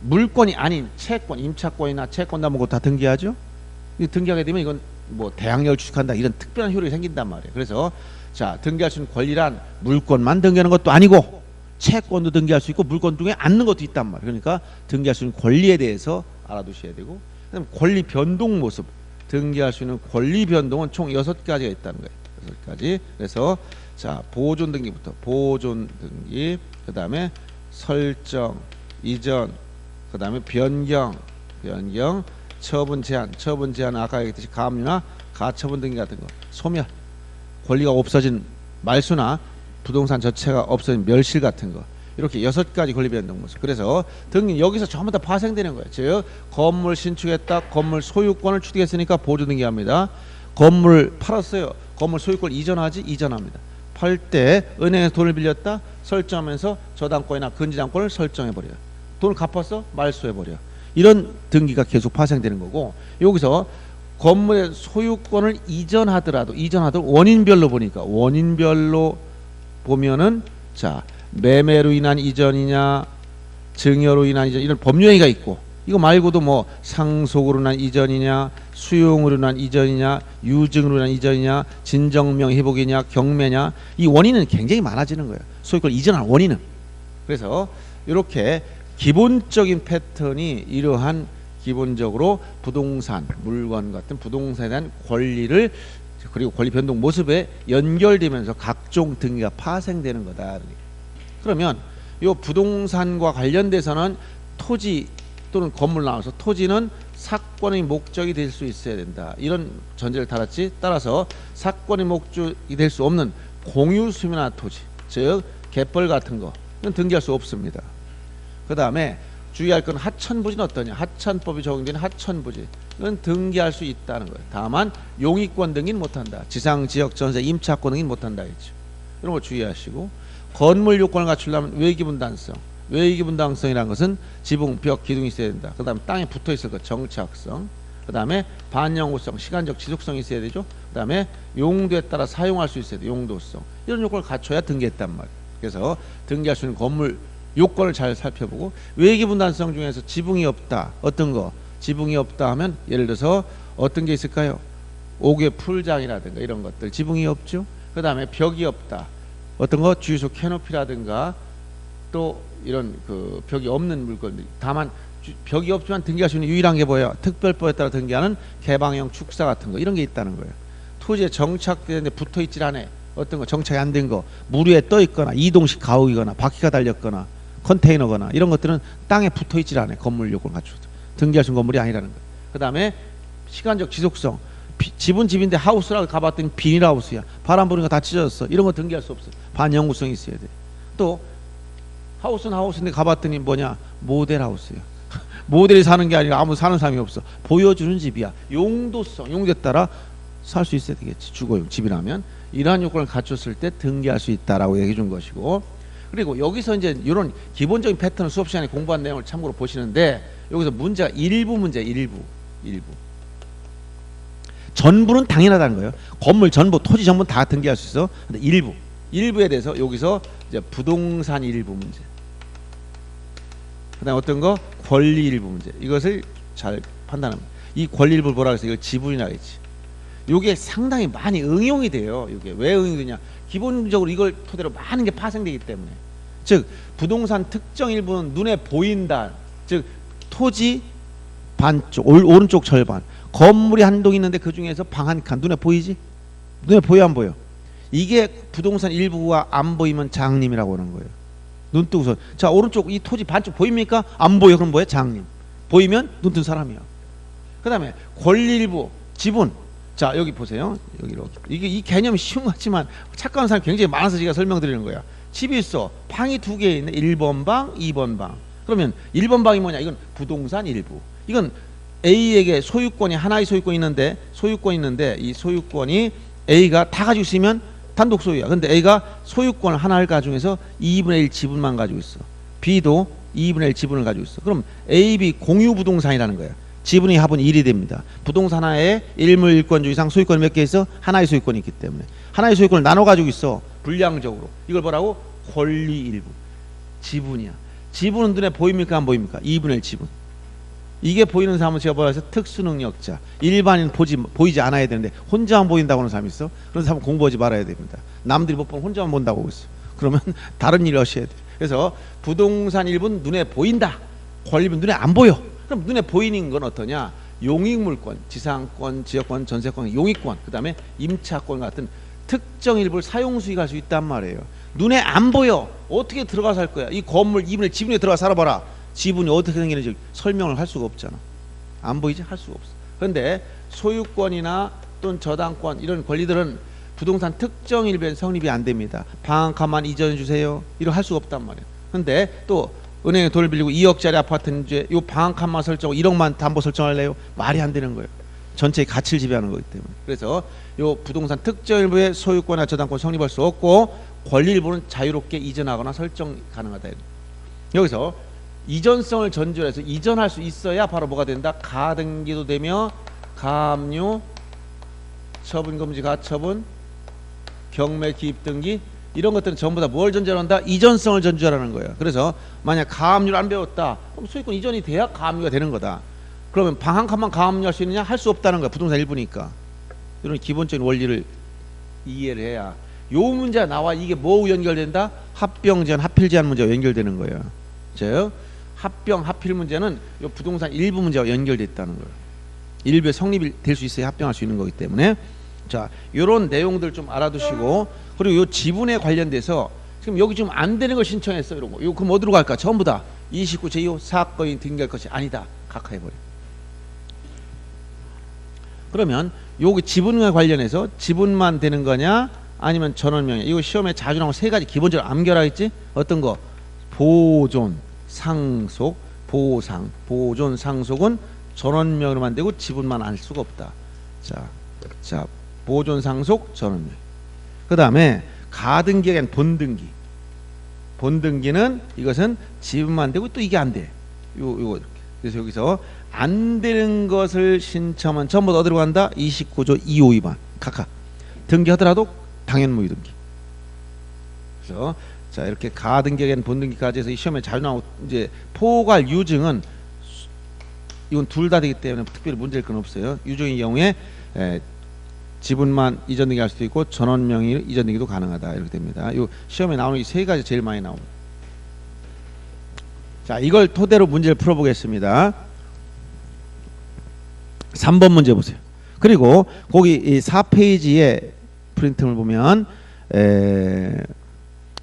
물권이 아닌 채권, 임차권이나 채권 남은 거 다 등기하죠. 등기하게 되면 이건 뭐 대항력을 추측한다 이런 특별한 효력이 생긴단 말이에요. 그래서 자, 등기할 수 있는 권리란 물권만 등기하는 것도 아니고 채권도 등기할 수 있고 물권 중에 않는 것도 있단 말이에요. 그러니까 등기할 수 있는 권리에 대해서 알아두셔야 되고, 그다음 권리 변동 모습, 등기할 수 있는 권리 변동은 총 6가지가 있다는 거예요. 6가지. 그래서 자, 보존 등기부터 보존 등기, 그다음에 설정, 이전, 그다음에 변경, 처분 제한 아까 얘기했듯이 가압류나 가처분 등기 같은 거, 소멸, 권리가 없어진 말소나 부동산 자체가 없어진 멸실 같은 거, 이렇게 6가지 권리 변동 모습. 그래서 등기 여기서 전부 다 파생되는 거예요. 즉 건물 신축했다, 건물 소유권을 취득했으니까 보존 등기합니다. 건물 팔았어요. 건물 소유권 이전하지, 이전합니다. 팔 때 은행에서 돈을 빌렸다, 설정하면서 저당권이나 근저당권을 설정해버려요. 돈을 갚았어, 말소해버려. 이런 등기가 계속 파생되는 거고, 여기서 건물의 소유권을 이전하더라도 원인별로 보니까, 원인별로 보면은 자, 매매로 인한 이전이냐, 증여로 인한 이전, 이런 법률행위가 있고, 이거 말고도 뭐 상속으로 인한 이전이냐, 수용으로 인한 이전이냐, 유증으로 인한 이전이냐, 진정명 회복이냐, 경매냐, 이 원인은 굉장히 많아지는 거예요. 소유권 이전한 원인은. 그래서 이렇게 기본적인 패턴이 이러한 기본적으로 부동산, 물건 같은 부동산에 대한 권리를, 그리고 권리 변동 모습에 연결되면서 각종 등기가 파생되는 거다. 그러면 이 부동산과 관련돼서는 토지 또는 건물 나와서 토지는 사건의 목적이 될 수 있어야 된다, 이런 전제를 달았지. 따라서 사건의 목적이 될 수 없는 공유수매나 토지, 즉 갯벌 같은 거는 등기할 수 없습니다. 그 다음에 주의할 건 하천부지는 어떠냐. 하천법이 적용되는 하천부지는 등기할 수 있다는 거예요. 다만 용익권 등기는 못한다. 지상지역 전세 임차권 등기는 못한다 했죠. 이런 거 주의하시고, 건물 요건을 갖추려면 외기분단성, 외기분단성이라는 것은 지붕, 벽, 기둥이 있어야 된다. 그 다음에 땅에 붙어있을 것, 정착성, 그 다음에 반영구성, 시간적 지속성이 있어야 되죠. 그 다음에 용도에 따라 사용할 수 있어야 돼, 용도성. 이런 요건을 갖춰야 등기했단 말이에요. 그래서 등기할 수 있는 건물 요건을 잘 살펴보고, 외기분단성 중에서 지붕이 없다, 어떤 거 지붕이 없다 하면 예를 들어서 어떤 게 있을까요? 옥외 풀장이라든가 이런 것들 지붕이 없죠. 그 다음에 벽이 없다, 어떤 거 주유소 캐노피라든가 또 이런 그 벽이 없는 물건들. 다만 벽이 없지만 등기할 수 있는 유일한 게 뭐예요? 특별법에 따라 등기하는 개방형 축사 같은 거, 이런 게 있다는 거예요. 토지에 정착되는데 붙어있질 않아. 어떤 거 정착이 안 된 거, 물 위에 떠 있거나 이동식 가옥이거나 바퀴가 달렸거나 컨테이너거나 이런 것들은 땅에 붙어있질 않아요. 건물 요건을 갖추어도 등기할 수 있는 건물이 아니라는 거예요. 그 다음에 시간적 지속성, 집은 집인데 하우스라고 가봤더니 비닐하우스야, 바람 부는 거 다 찢어졌어, 이런 거 등기할 수 없어. 반영구성이 있어야 돼. 또 하우스는 하우스인데 가봤더니 뭐냐, 모델하우스야. 모델이 사는 게 아니라 아무 사는 사람이 없어. 보여주는 집이야. 용도성, 용도에 따라 살 수 있어야 되겠지. 주거용 집이라면. 이러한 요건을 갖췄을 때 등기할 수 있다라고 얘기해 준 것이고, 그리고 여기서 이제 이런 기본적인 패턴을 수업 시간에 공부한 내용을 참고로 보시는데, 여기서 문제가 일부 문제, 일부. 전부는 당연하다는 거예요. 건물 전부, 토지 전부 다 등기할 수 있어. 근데 일부에 대해서 여기서 이제 부동산 일부 문제, 그다음 어떤 거 권리 일부 문제, 이것을 잘 판단합니다. 이 권리 일부를 뭐라 그래서 이걸 지분이라고 했지. 이게 상당히 많이 응용이 돼요. 이게 왜 응용이 되냐? 기본적으로 이걸 토대로 많은 게 파생되기 때문에. 즉 부동산 특정 일부는 눈에 보인다. 즉 토지 반쪽, 오른쪽 절반, 건물이 한 동 있는데 그 중에서 방 한 칸 눈에 보이지? 눈에 보여 안 보여? 이게 부동산 일부가 안 보이면 장님이라고 하는 거예요. 눈 뜨고서. 자, 오른쪽 이 토지 반쪽 보입니까? 안 보여. 그럼 뭐예요? 장님. 보이면 눈 뜬 사람이야. 그 다음에 권리 일부, 지분. 자, 여기 보세요. 여기 이렇게. 이게 이 개념이 쉬운 것 같지만 착각하는 사람이 굉장히 많아서 제가 설명드리는 거야. 집이 있어. 방이 2개 있네. 1번 방, 2번 방. 그러면 1번 방이 뭐냐? 이건 부동산 일부. 이건 A에게 소유권이, 하나의 소유권이 있는데 이 소유권이 A가 다 가지고 있으면 단독 소유야. 근데 A가 소유권을 하나를 가지고 있어 2분의 1 지분만 가지고 있어. B도 2분의 1 지분을 가지고 있어. 그럼 A, B 공유 부동산이라는 거야. 지분이 합은 1이 됩니다. 부동산 하나에 일물 일권주 이상 소유권이 몇 개 있어? 하나의 소유권이 있기 때문에 하나의 소유권을 나눠 가지고 있어. 불량적으로. 이걸 뭐라고? 권리 일부. 지분이야. 지분은 눈에 보입니까 안 보입니까? 2분의 1 지분. 이게 보이는 사람은 제가 뭐라 해서 특수능력자. 일반인 보이지 않아야 되는데 혼자만 보인다고 하는 사람이 있어. 그런 사람은 공부하지 말아야 됩니다. 남들이 못 보면 혼자만 본다고 하고 있어. 그러면 다른 일을 하셔야 돼. 그래서 부동산 일부는 눈에 보인다. 권리 일부는 눈에 안 보여. 그럼 눈에 보이는 건 어떠냐? 용익물권, 지상권, 지역권, 전세권, 용익권, 그 다음에 임차권 같은 특정 일부를 사용수익할 수 있단 말이에요. 눈에 안 보여. 어떻게 들어가서 할 거야? 이 건물 2분의 지분에 들어가 살아봐라. 지분이 어떻게 생기는지 설명을 할 수가 없잖아. 안 보이지? 할 수가 없어. 그런데 소유권이나 또는 저당권 이런 권리들은 부동산 특정 일부엔 성립이 안 됩니다. 방 한 칸만 이전해 주세요. 이런 할 수가 없단 말이에요. 그런데 또 은행에 돈을 빌리고 2억짜리 아파트인데 요 방 한 칸만 설정하고 1억만 담보 설정할래요? 말이 안 되는 거예요. 전체의 가치를 지배하는 거기 때문에. 그래서 요 부동산 특정 일부의 소유권이나 저당권 성립할 수 없고 권리 일부는 자유롭게 이전하거나 설정 가능하다. 여기서 이전성을 전제로 해서 이전할 수 있어야 바로 뭐가 된다? 가등기도 되며 가압류, 처분금지 가처분, 경매 기입 등기 이런 것들은 전부 다 뭘 전제로 한다? 이전성을 전제하라는 거예요. 그래서 만약 가압류를 안 배웠다. 그럼 소유권 이전이 돼야 가압류가 되는 거다. 그러면 방 한 칸만 가압류할 수 있느냐? 할 수 없다는 거야. 부동산 일부니까. 이런 기본적인 원리를 이해를 해야 요 문제가 나와. 이게 뭐 연결된다? 합병 제한, 합필 제한 문제가 연결되는 거예요. 즉 합병, 합필 문제는 요 부동산 일부 문제와 연결돼 있다는 거예요. 일부에 성립이 될 수 있어야 합병할 수 있는 거기 때문에 자, 요런 내용들 좀 알아두시고 그리고 요 지분에 관련돼서 지금 여기 좀 안 되는 걸 신청했어. 이런 거. 요 그럼 어디로 갈까? 전부 다 29 제2호 사건이 등기할 것이 아니다. 각하해버려. 그러면 여기 지분과 관련해서 지분만 되는 거냐 아니면 전원명의 이거 시험에 자주 나오는 세 가지 기본적으로 암기하라 했지? 어떤 거? 보존, 상속, 보상. 보존, 상속은 전원명으로만 되고 지분만 알 수가 없다. 자, 보존, 상속, 전원명. 그 다음에 가등기에 대한 본등기. 본등기는 이것은 지분만 되고 또 이게 안 돼. 요거 이렇게. 그래서 여기서 안 되는 것을 신청하면 전부 다 어디로 간다? 29조 2호 위반. 각하. 등기하더라도 당연무효 등기. 그래서 자 이렇게 가등기에 대한 본등기까지 해서 이 시험에 자주 나오고 이제 포괄 유증은 이건 둘 다 되기 때문에 특별히 문제일 건 없어요. 유증의 경우에 지분만 이전 등기할 수도 있고 전원 명의 이전 등기도 가능하다 이렇게 됩니다. 이 시험에 나오는 이 세 가지 제일 많이 나옵니다. 자 이걸 토대로 문제를 풀어보겠습니다. 3번 문제 보세요. 그리고 거기 이 4페이지에 프린팅을 보면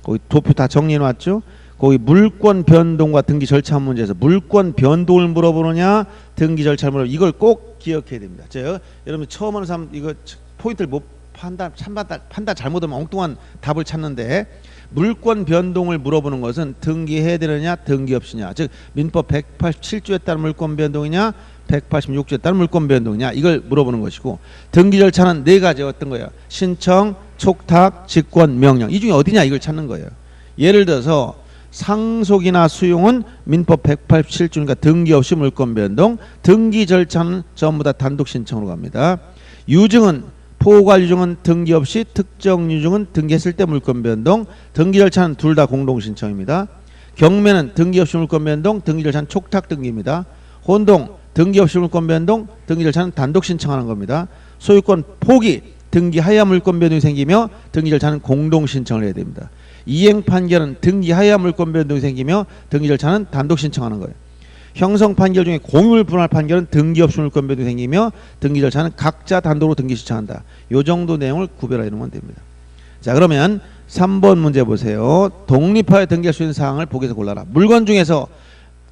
거기 도표 다 정리해 놨죠. 거기 물권 변동과 등기 절차 문제에서 물권 변동을 물어보느냐 등기 절차를 물어보느냐 이걸 꼭 기억해야 됩니다. 여러분 처음 하는 사람 이거 포인트를 못 판단 잘못하면 엉뚱한 답을 찾는데 물권 변동을 물어보는 것은 등기해야 되느냐 등기 없이냐 즉 민법 187조에 따른 물권 변동이냐 186조에 따른 물권 변동이냐 이걸 물어보는 것이고 등기 절차는 네 가지 어떤 거예요? 신청, 촉탁, 직권, 명령 이 중에 어디냐 이걸 찾는 거예요. 예를 들어서 상속이나 수용은 민법 187조니까 등기 없이 물권 변동 등기 절차는 전부 다 단독 신청으로 갑니다. 유증은 포괄 유증은 등기 없이 특정 유증은 등기했을 때 물권 변동 등기 절차는 둘 다 공동 신청입니다. 경매는 등기 없이 물권 변동 등기 절차는 촉탁 등기입니다. 혼동 등기 없이 물권 변동 등기 절차는 단독 신청하는 겁니다. 소유권 포기 등기하야 물권 변동이 생기며 등기 절차는 공동 신청을 해야 됩니다. 이행 판결은 등기하야 물권 변동이 생기며 등기 절차는 단독 신청하는 거예요. 형성 판결 중에 공유물 분할 판결은 등기 없이 물권 변동이 생기며 등기 절차는 각자 단독으로 등기 신청한다. 요 정도 내용을 구별해 놓으면 됩니다. 자 그러면 3번 문제 보세요. 독립하여 등기할 수 있는 사항을 보기에서 골라라. 물건 중에서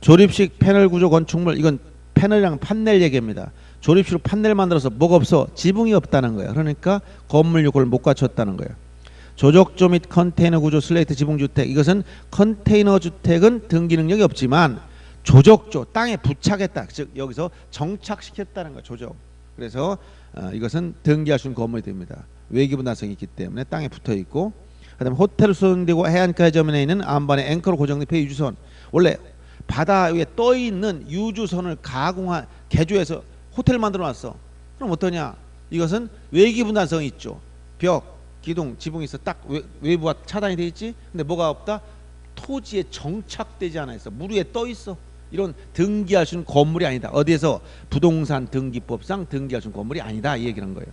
조립식 패널 구조 건축물 이건 패널이랑 판넬 얘기입니다. 조립식으로 판넬 만들어서 뭐가 없어? 지붕이 없다는 거예요. 그러니까 건물 요건을 못 갖췄다는 거예요. 조적조 및 컨테이너 구조 슬레이트 지붕주택 이것은 컨테이너 주택은 등기 능력이 없지만 조적조 땅에 부착했다. 즉 여기서 정착시켰다는 거예요. 조적. 그래서 이것은 등기할 수 있는 건물이 됩니다. 외기분화성이 있기 때문에 땅에 붙어 있고 그다음에 호텔 수송되고 해안가 해저면에 있는 안반의 앵커로 고정된 폐 유주선 원래 바다 위에 떠 있는 유주선을 개조해서 호텔 만들어놨어. 그럼 어떠냐? 이것은 외기분단성이 있죠. 벽, 기둥, 지붕이 있어. 딱 외부와 차단이 돼 있지. 근데 뭐가 없다? 토지에 정착되지 않아 있어. 물 위에 떠 있어. 이런 등기할 수 있는 건물이 아니다. 어디에서? 부동산 등기법상 등기할 수 있는 건물이 아니다. 이 얘기를 한 거예요.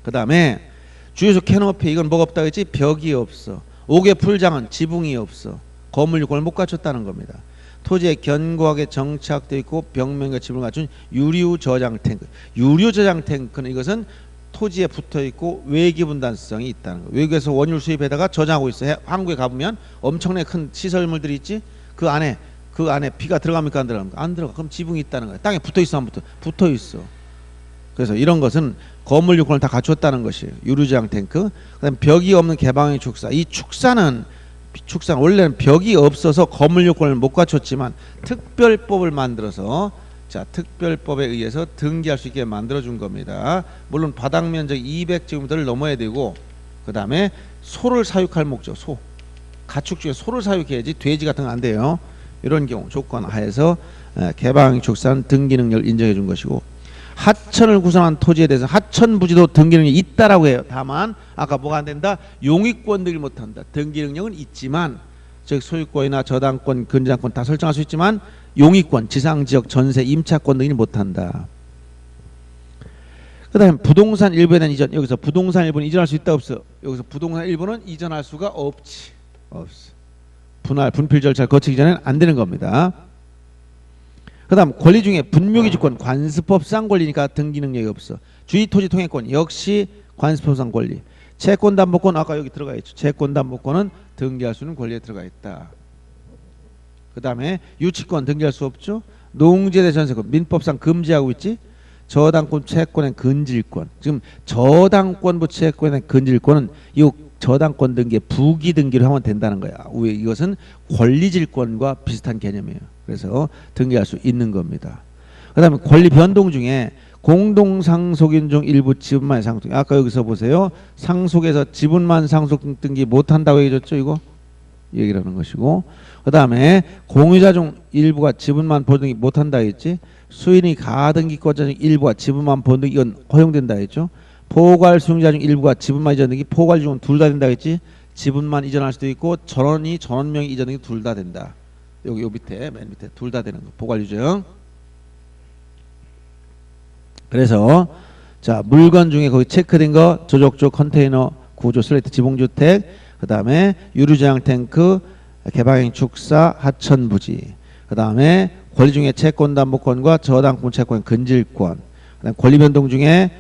그 다음에 주유소 캐노피, 이건 뭐가 없다 그랬지? 벽이 없어. 옥외 풀장은 지붕이 없어. 건물 요건을 못 갖췄다는 겁니다. 토지에 견고하게 정착되어 있고 벽면과 지붕을 갖춘 유류 저장 탱크. 유류 저장 탱크는 이것은 토지에 붙어 있고 외기분단성이 있다는 거예요. 외국에서 원유를 수입해다가 저장하고 있어. 한국에 가보면 엄청나게 큰 시설물들이 있지. 그 안에 비가 들어갑니까 안 들어갑니까? 안 들어가. 그럼 지붕이 있다는 거야. 땅에 붙어 있어 안 붙어? 붙어 있어. 그래서 이런 것은 건물 요건을 다 갖췄다는 것이에요. 유류저장 탱크. 그다음 벽이 없는 개방형 축사. 이 축사는 원래는 벽이 없어서 건물 요건을 못 갖췄지만 특별법을 만들어서 특별법에 의해서 등기할 수 있게 만들어준 겁니다. 물론 바닥 면적 200제곱미터를 넘어야 되고 그 다음에 소를 사육할 목적, 소. 가축 중에 소를 사육해야지 돼지 같은 건 안 돼요. 이런 경우 조건 하에서 개방형 축사는 등기 능력을 인정해 준 것이고 하천을 구성한 토지에 대해서 하천 부지도 등기 능력이 있다라고 해요. 다만 아까 뭐가 안 된다? 용익권 등기를 못한다. 등기 능력은 있지만 즉 소유권이나 저당권, 근저당권 다 설정할 수 있지만 용익권, 지상지역, 전세, 임차권 등기를 못한다. 그 다음에 부동산 일부에 대한 이전. 여기서 부동산 일부는 이전할 수 있다 없어? 여기서 부동산 일부는 이전할 수가 없지. 없어. 분필 절차를 거치기 전에는 안 되는 겁니다. 그 다음 권리 중에 분묘기 주권, 관습법상 권리니까 등기 능력이 없어. 주의토지 통행권 역시 관습법상 권리. 채권담보권 아까 여기 들어가 있죠. 채권담보권은 등기할 수 있는 권리에 들어가 있다. 그 다음에 유치권 등기할 수 없죠. 농지에 전세권 민법상 금지하고 있지. 저당권 채권의 근질권. 지금 저당권부 채권의 근질권은 이 저당권 등기에 부기 등기를 하면 된다는 거야. 왜? 이것은 권리질권과 비슷한 개념이에요. 그래서 등기할 수 있는 겁니다. 그 다음에 권리 변동 중에 공동상속인 중 일부 지분만 상속. 아까 여기서 보세요. 상속에서 지분만 상속 등기 못한다고 얘기했죠. 이거 얘기를 하는 것이고 그 다음에 공유자 중 일부가 지분만 보등기 못한다 했지. 수인이 가등기권자 중 일부가 지분만 보등기 이건 허용된다 했죠. 포괄 수용자 중 일부가 지분만 이전 등기 포괄 중은 둘 다 된다 했지. 지분만 이전할 수도 있고 전원명의 이전 등기 둘 다 된다. 여기 요 밑에 맨 밑에 둘 다 되는 거 포괄 유정. 그래서 자 물건 중에 거기 체크된 거 조족조 컨테이너 구조 슬레이트 지붕주택 그 다음에 유류저장 탱크 개방형 축사 하천 부지 그 다음에 권리 중에 채권담보권과 저당권 채권 근질권 그다음 권리 변동 중에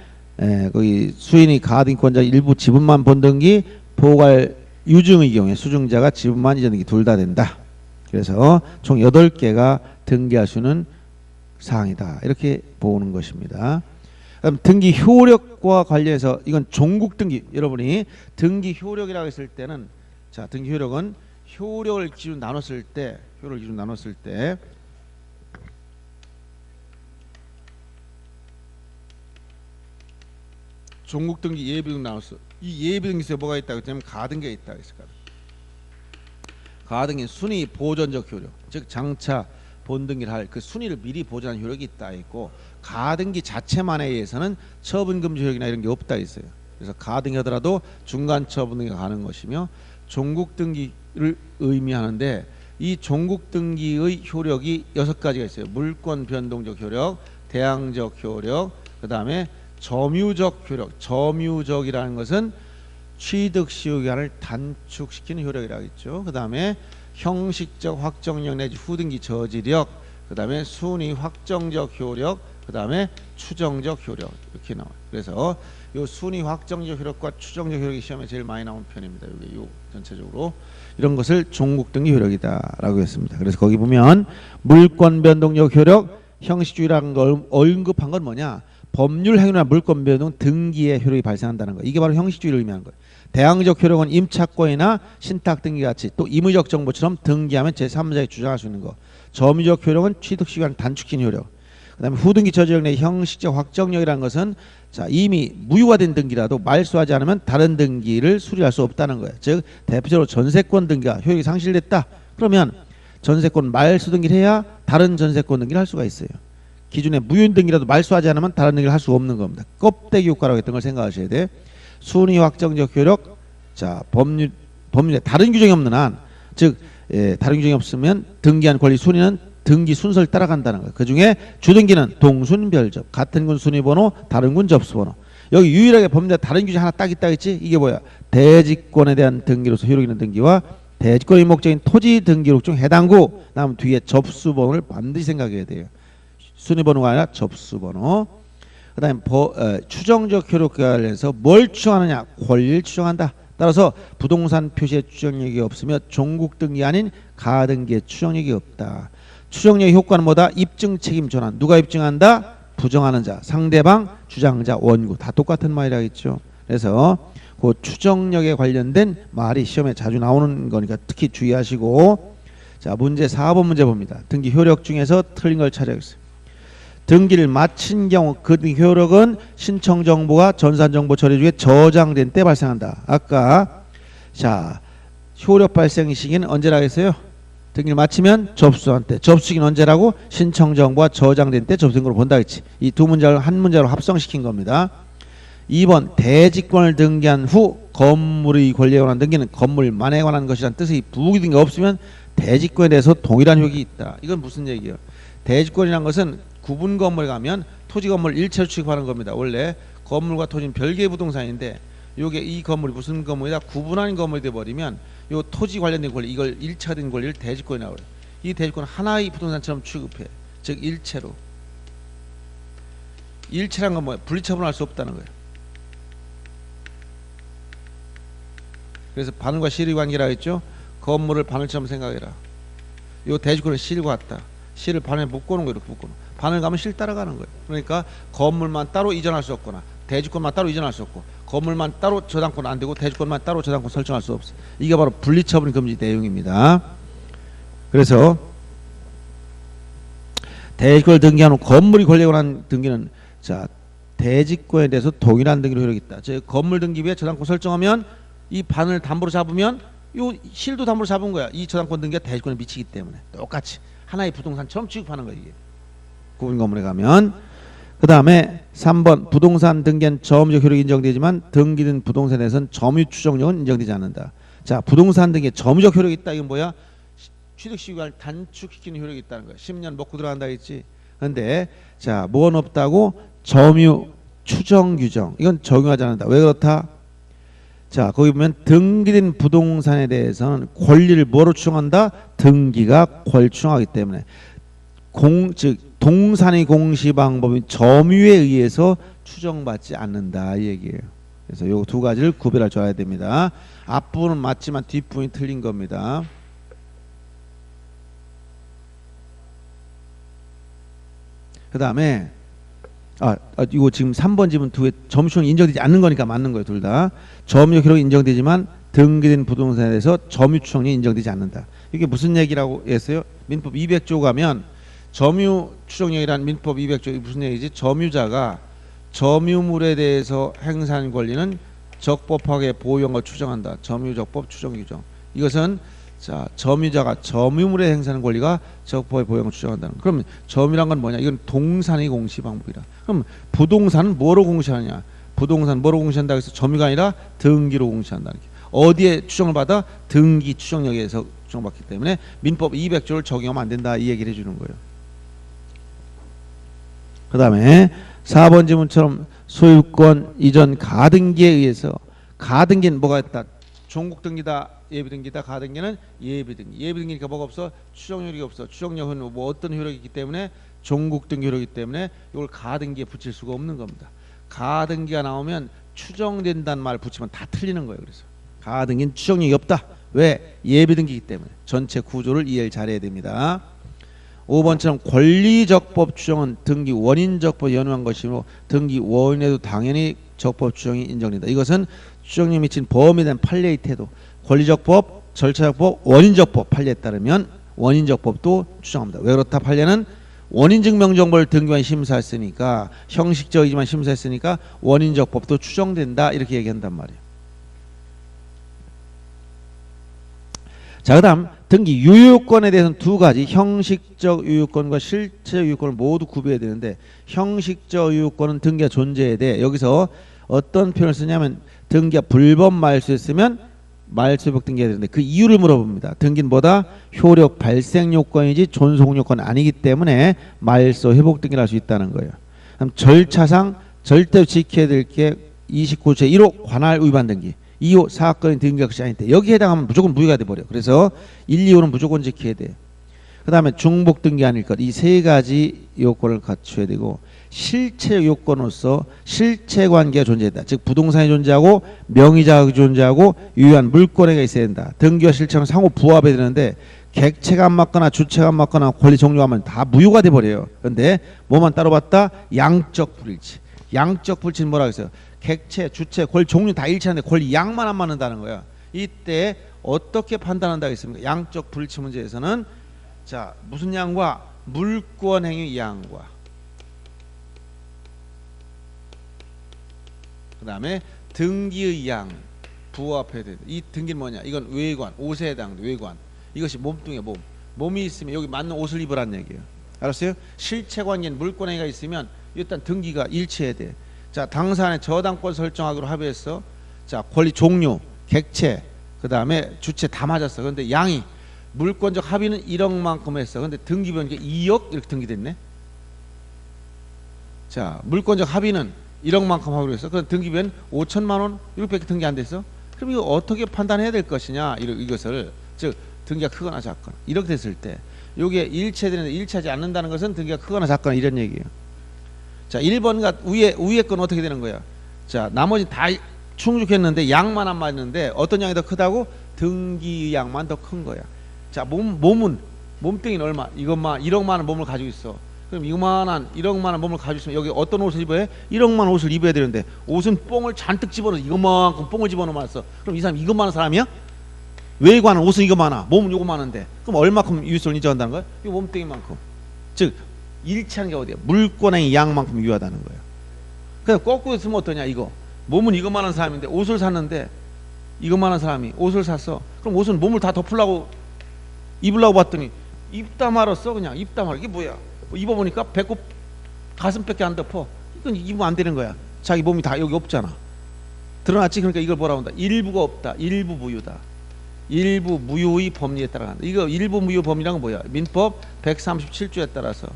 거기 수인이 가등기권자 일부 지분만 번등기 포괄 유증의 경우에 수증자가 지분만 이전 등기 둘 다 된다. 그래서 총 8개가 등기할 수 있는 사항이다. 이렇게 보는 것입니다. 그럼 등기 효력과 관련해서 이건 종국 등기. 여러분이 등기 효력이라고 했을 때는 자 등기 효력은 효력을 기준 나눴을 때 종국 등기 예비등 나눴어. 이 예비등기서에 뭐가 있다고 했냐면 가등기가 있다고 했을까. 가등기 순위 보존적 효력, 즉 장차 본등기를 할 그 순위를 미리 보존한 효력이 있다 있고 가등기 자체만에 의해서는 처분금지 효력이나 이런 게 없다 있어요. 그래서 가등기 하더라도 중간 처분등기가 가는 것이며 종국 등기를 의미하는데 이 종국 등기의 효력이 6가지가 있어요. 물권 변동적 효력, 대항적 효력, 그 다음에 점유적 효력. 점유적이라는 것은 취득 시효 기간을 단축시키는 효력이라고 했죠. 그 다음에 형식적 확정력 내지 후등기 저지력, 그 다음에 순위 확정적 효력, 그 다음에 추정적 효력 이렇게 나와요. 그래서 이 순위 확정적 효력과 추정적 효력이 시험에 제일 많이 나온 편입니다. 여기 요 전체적으로 이런 것을 종국 등기 효력이다라고 했습니다. 그래서 거기 보면 물권 변동적 효력, 형식주의라는 걸 언급한 건 뭐냐? 법률 행위나 물권 변동 등기의 효력이 발생한다는 거. 이게 바로 형식주의를 의미하는 거예요. 대항적 효력은 임차권이나 신탁 등기 같이 또 임의적 정보처럼 등기하면 제3자에 주장할 수 있는 거. 점유적 효력은 취득 시간 단축시키는 효력. 그다음에 후등기 저지력 내 형식적 확정력이라는 것은 자 이미 무효화된 등기라도 말소하지 않으면 다른 등기를 수리할 수 없다는 거예요. 즉 대표적으로 전세권 등기가 효력이 상실됐다. 그러면 전세권 말소 등기를 해야 다른 전세권 등기를 할 수가 있어요. 기준에 무효인 등기라도 말소하지 않으면 다른 등기를 할 수 없는 겁니다. 껍데기 효과라고 했던 걸 생각하셔야 돼. 순위 확정적 효력. 자, 법률에 다른 규정이 없는 한, 즉 다른 규정이 없으면 등기한 권리 순위는 등기 순서를 따라간다는 거예요. 그중에 주등기는 동순별접, 같은 군 순위번호, 다른 군 접수번호. 여기 유일하게 법률에 다른 규정 하나 딱 있다 했지. 이게 뭐야? 대지권에 대한 등기로서 효력 있는 등기와 대지권의 목적인 토지 등기록 중 해당구, 다음 뒤에 접수번호를 반드시 생각해야 돼요. 순위번호가 아니라 접수번호. 그 다음에 추정적 효력과 관련해서 뭘 추정하느냐? 권리를 추정한다. 따라서 부동산 표시에 추정력이 없으며 종국 등기 아닌 가등기에 추정력이 없다. 추정력의 효과는 뭐다? 입증 책임 전환. 누가 입증한다? 부정하는 자, 상대방, 주장자, 원고. 다 똑같은 말이라겠죠. 그래서 그 추정력에 관련된 말이 시험에 자주 나오는 거니까 특히 주의하시고. 자, 문제 4번 문제 봅니다. 등기 효력 중에서 틀린 걸 찾아야겠어요. 등기를 마친 경우 그 등기 효력은 신청 정보가 전산정보 처리 중에 저장된 때 발생한다. 아까 자, 효력 발생 시기는 언제라고 했어요? 등기를 마치면 접수한 때. 접수 시기는 언제라고? 신청 정보가 저장된 때 접수된 걸로 본다 했지. 이 두 문제를 한 문제로 합성시킨 겁니다. 2번 대지권을 등기한 후 건물의 권리에 관한 등기는 건물만에 관한 것이란 뜻의 부기 등기가 없으면 대지권에 대해서 동일한 효력이 있다. 이건 무슨 얘기예요? 대지권이란 것은 구분 건물에 가면 토지 건물 일체로 취급하는 겁니다. 원래 건물과 토지는 별개의 부동산인데 요게 이 건물이 무슨 건물이다? 구분한 건물이 돼버리면 요 토지 관련된 권리, 이걸 일차된 권리를 대지권이라고 그래요. 이 대지권은 하나의 부동산처럼 취급해. 즉 일체로. 일체란 건 뭐예요? 분리처분할 수 없다는 거예요. 그래서 바늘과 실의 관계라고 했죠. 건물을 바늘처럼 생각해라. 요 대지권은 실과 같다. 실을 바늘에 묶어놓은 거예요. 이렇게 묶어놓은. 바늘 가면 실 따라가는 거예요. 그러니까 건물만 따로 이전할 수 없거나 대지권만 따로 이전할 수 없고 건물만 따로 저당권 안 되고 대지권만 따로 저당권 설정할 수 없어. 이게 바로 분리처분 금지 내용입니다. 그래서 대지권을 등기한 후 건물이 권리에 관한 등기는 자, 대지권에 대해서 동일한 등기로 효력이 있다. 즉 건물 등기부에 저당권 설정하면 이 바늘 담보로 잡으면 요 실도 담보로 잡은 거야. 이 저당권 등기가 대지권에 미치기 때문에 똑같이 하나의 부동산처럼 취급하는 거예요. 이게 구분 건물에 가면. 그 다음에 3번 부동산 등기한 점유적 효력이 인정되지만 등기된 부동산에선 점유 추정력은 인정되지 않는다. 자, 부동산 등기에 점유적 효력이 있다. 이건 뭐야? 취득시효를 단축시키는 효력이 있다는 거야. 10년 먹고 들어간다 했지. 근데 자, 뭐는 없다고? 점유 추정 규정. 이건 적용하지 않는다. 왜 그렇다? 자, 거기 보면 등기된 부동산에 대해서는 권리를 뭐로 추정한다? 등기가 권리 추정하기 때문에 즉 동산의 공시 방법이 점유에 의해서 추정받지 않는다 이 얘기예요. 그래서 요 두 가지를 구별할 줄 알아야 됩니다. 앞부분은 맞지만 뒷부분이 틀린 겁니다. 그 다음에 이거 지금 3번 지문 두 개 점유추정이 인정되지 않는 거니까 맞는 거예요. 둘 다. 점유적 효력이 인정되지만 등기된 부동산에 대해서 점유추정이 인정되지 않는다. 이게 무슨 얘기라고 했어요? 민법 200조 가면 점유 추정력이란 민법 200조 무슨 얘기지? 점유자가 점유물에 대해서 행사한 권리는 적법하게 보유한걸 추정한다. 점유적법 추정 규정. 이것은 자, 점유자가 점유물에 행사하는 권리가 적법하게 보유한 걸 추정한다는. 그럼 점유란 건 뭐냐? 이건 동산의 공시 방법이라. 그럼 부동산은 뭐로 공시하느냐? 부동산 뭐로 공시한다 해서 점유가 아니라 등기로 공시한다는 게. 어디에 추정을 받아? 등기 추정력에서 추정받기 때문에 민법 200조를 적용하면 안 된다 이 얘기를 해주는 거예요. 그 다음에 4번 지문처럼 소유권 이전 가등기에 의해서 가등기는 뭐가 있다? 종국등기다 예비등기다. 가등기는 예비등기. 예비등기니까 뭐가 없어? 추정효력이 없어. 추정력은 뭐 어떤 효력이 있기 때문에 종국등기 효력이기 때문에 이걸 가등기에 붙일 수가 없는 겁니다. 가등기가 나오면 추정된다는 말 붙이면 다 틀리는 거예요. 그래서 가등기는 추정력이 없다. 왜? 예비등기이기 때문에. 전체 구조를 이해를 잘해야 됩니다. 5번처럼 권리적법 추정은 등기 원인적법 연후한 것이므로 등기 원인에도 당연히 적법 추정이 인정된다. 이것은 추정력이 미친 범위에 대한 판례의 태도. 권리적법, 절차적법, 원인적법 판례에 따르면 원인적법도 추정합니다. 왜 그렇다? 판례는 원인증명정보를 등기관 심사했으니까 형식적이지만 심사했으니까 원인적법도 추정된다 이렇게 얘기한단 말이에요. 자, 그다음 등기 유효권에 대해서는 두 가지, 형식적 유효권과 실체적 유효권을 모두 구별해야 되는데, 형식적 유효권은 등기가 존재해야 돼. 여기서 어떤 표현을 쓰냐면 등기가 불법 말소했으면 말소 회복 등기해야 되는데 그 이유를 물어봅니다. 등기는 뭐다? 효력 발생 요건이지 존속 요건 아니기 때문에 말소 회복 등기를 할 수 있다는 거예요. 그럼 절차상 절대로 지켜야 될 게 29조 1호 관할 위반 등기, 2호 사건이 등기가 그것이 아닌데 여기에 해당하면 무조건 무효가 돼버려. 그래서 1, 2호는 무조건 지켜야 돼. 그 다음에 중복 등기 아닐 것, 이 세 가지 요건을 갖춰야 되고, 실체 요건으로서 실체 관계가 존재한다. 즉 부동산이 존재하고 명의자가 존재하고 유효한 물권행위가 있어야 된다. 등기와 실체는 상호 부합해야 되는데 객체가 안 맞거나 주체가 안 맞거나 권리 종료하면 다 무효가 돼버려요. 그런데 뭐만 따로 봤다? 양적 불일치. 양적 불일치는 뭐라고 했어요? 객체, 주체, 권리 종류 다 일치하는데 권리 양만 안 맞는다는 거야. 이때 어떻게 판단한다고 했습니까? 양적 불일치 문제에서는 자, 무슨 양과? 물권행위 양과, 그 다음에 등기의 양 부합해야 돼. 이 등기는 뭐냐? 이건 외관, 옷에 해당돼. 외관. 이것이 몸뚱이야. 몸이 있으면 여기 맞는 옷을 입으라는 얘기예요. 알았어요? 실체 관계는 물권행위가 있으면 일단 등기가 일치해야 돼. 자, 당사안에 저당권 설정하기로 합의했어. 자, 권리 종류, 객체, 그 다음에 주체 다 맞았어. 그런데 양이 물권적 합의는 1억만큼 했어. 그런데 등기변 2억 이렇게 등기됐네. 자, 물권적 합의는 1억만큼 하기로 했어. 그럼 등기변 5천만 원 이렇게밖에 등기 안 됐어. 그럼 이거 어떻게 판단해야 될 것이냐? 이것을 즉 등기가 크거나 작거나 이렇게 됐을 때 이게 일치되는데 일치하지 않는다는 것은 등기가 크거나 작거나 이런 얘기예요. 자, 1번과 위에 건 어떻게 되는 거야? 자, 나머지 다 충족했는데 양만 안 맞는데 어떤 양이 더 크다고? 등기 양만 더 큰 거야. 자, 몸뚱이는 얼마? 이것만 1억만 원 몸을 가지고 있어. 그럼 이만한 1억만 원 몸을 가지고 있으면 여기 어떤 옷을 입어야 해? 1억만 옷을 입어야 되는데 옷은 뽕을 잔뜩 집어넣어. 이것만큼 뽕을 집어넣어놨어. 그럼 이 사람 이것만 한 사람이야? 외관은 옷은 이것만 하나, 몸은 이것만 하는데 그럼 얼마큼 유효성을 인정한다는 거야? 이 몸뚱이만큼. 즉 일치하는 게 어디야? 물권행위 양만큼 유효하다는 거예요. 그래서 거꾸로 쓰면 어떠냐? 이거 몸은 이것만 한 사람인데 옷을 샀는데 이것만 한 사람이 옷을 샀어. 그럼 옷은 몸을 다 덮으려고 입으려고 봤더니 입다 말았어. 그냥 입다 말. 이게 뭐야? 입어보니까 배꼽 가슴밖에 안 덮어. 이건 입으면 안 되는 거야. 자기 몸이 다 여기 없잖아. 드러났지? 그러니까 이걸 뭐라고 한다? 일부가 없다. 일부 무효다. 일부 무효의 법리에 따라 간다. 이거 일부 무효 법리란 건 뭐야? 민법 137조에 따라서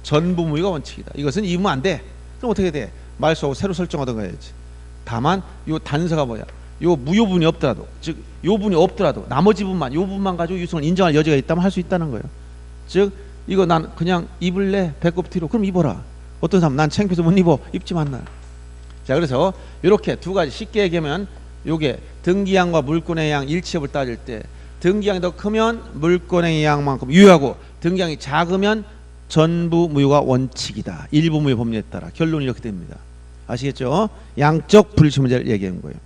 전부 무효가 원칙이다. 이것은 입으면 안 돼. 그럼 어떻게 돼? 말소하고 새로 설정하던가 해야지. 다만 요 단서가 뭐야? 요 무효분이 없더라도, 즉 요 분이 없더라도 나머지 분만, 요 부분만 가지고 유효성을 인정할 여지가 있다면 할 수 있다는 거예요. 즉 이거 난 그냥 입을래 배꼽 뒤로. 그럼 입어라. 어떤 사람 난 창피해서 못 입어. 입지만 날. 자, 그래서 이렇게 두 가지 쉽게 얘기하면 요게 등기양과 물권의 양 일치협을 따질 때 등기양이 더 크면 물권의 양만큼 유효하고 등기양이 작으면 전부 무효가 원칙이다. 일부 무효 법리에 따라 결론이 이렇게 됩니다. 아시겠죠? 양적 불일치 문제를 얘기한 거예요.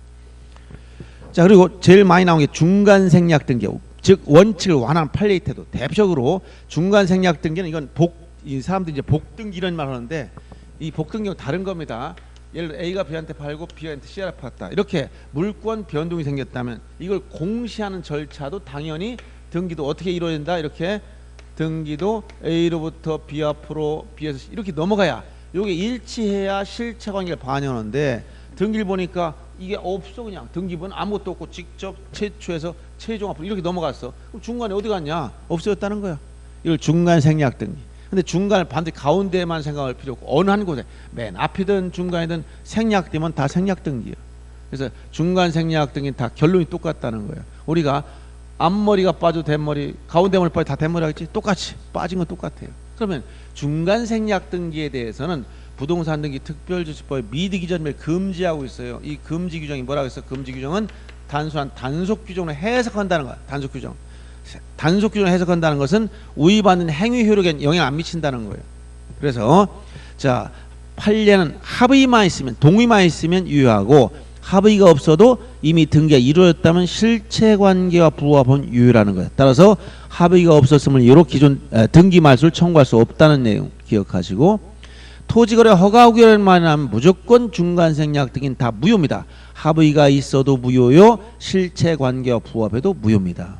자, 그리고 제일 많이 나온 게 중간 생략 등기, 즉 원칙을 완화한 판례의 태도. 대표적으로 중간 생략 등기는 이건 이 사람들이 이제 복등기 이런 말 하는데 이 복등기는 다른 겁니다. 예를 들어 A가 B한테 팔고 B한테 C를 팔았다. 이렇게 물권 변동이 생겼다면 이걸 공시하는 절차도 당연히 등기도 어떻게 이루어진다. 이렇게 등기도 A로부터 B 앞으로 B에서 C 이렇게 넘어가야 이게 일치해야 실체 관계를 반영하는데 등기를 보니까 이게 없어. 그냥 등기부는 아무것도 없고 직접 최초에서 최종 앞으로 이렇게 넘어갔어. 그럼 중간에 어디 갔냐? 없어졌다는 거야. 이걸 중간 생략 등기. 근데 중간을 반드시 가운데만 생각할 필요 없고 어느 한 곳에 맨 앞이든 중간이든 생략되면 다 생략 등기예요. 그래서 중간 생략 등기는 다 결론이 똑같다는 거예요. 우리가 앞머리가 빠져도 뒷머리, 가운데 머리 빠져 다 뒷머리 하겠지? 똑같이 빠진 건 똑같아요. 그러면 중간 생략 등기에 대해서는 부동산 등기 특별조치법에 미리 기준을 금지하고 있어요. 이 금지 규정이 뭐라고 했어? 금지 규정은 단순한 단속 규정을 해석한다는 거야. 단속 규정. 단속 규정을 해석한다는 것은 위반은 행위 효력에 영향 안 미친다는 거예요. 그래서 자, 판례는 합의만 있으면, 동의만 있으면 유효하고 합의가 없어도 이미 등기가 이루어졌다면 실체 관계와 부합은 유효라는 거예요. 따라서 합의가 없었으면 이렇게 기존 등기 말소를 청구할 수 없다는 내용 기억하시고, 토지거래 허가 구역을 말하면 무조건 중간 생략 등기는 다 무효입니다. 합의가 있어도 무효요, 실체 관계와 부합해도 무효입니다.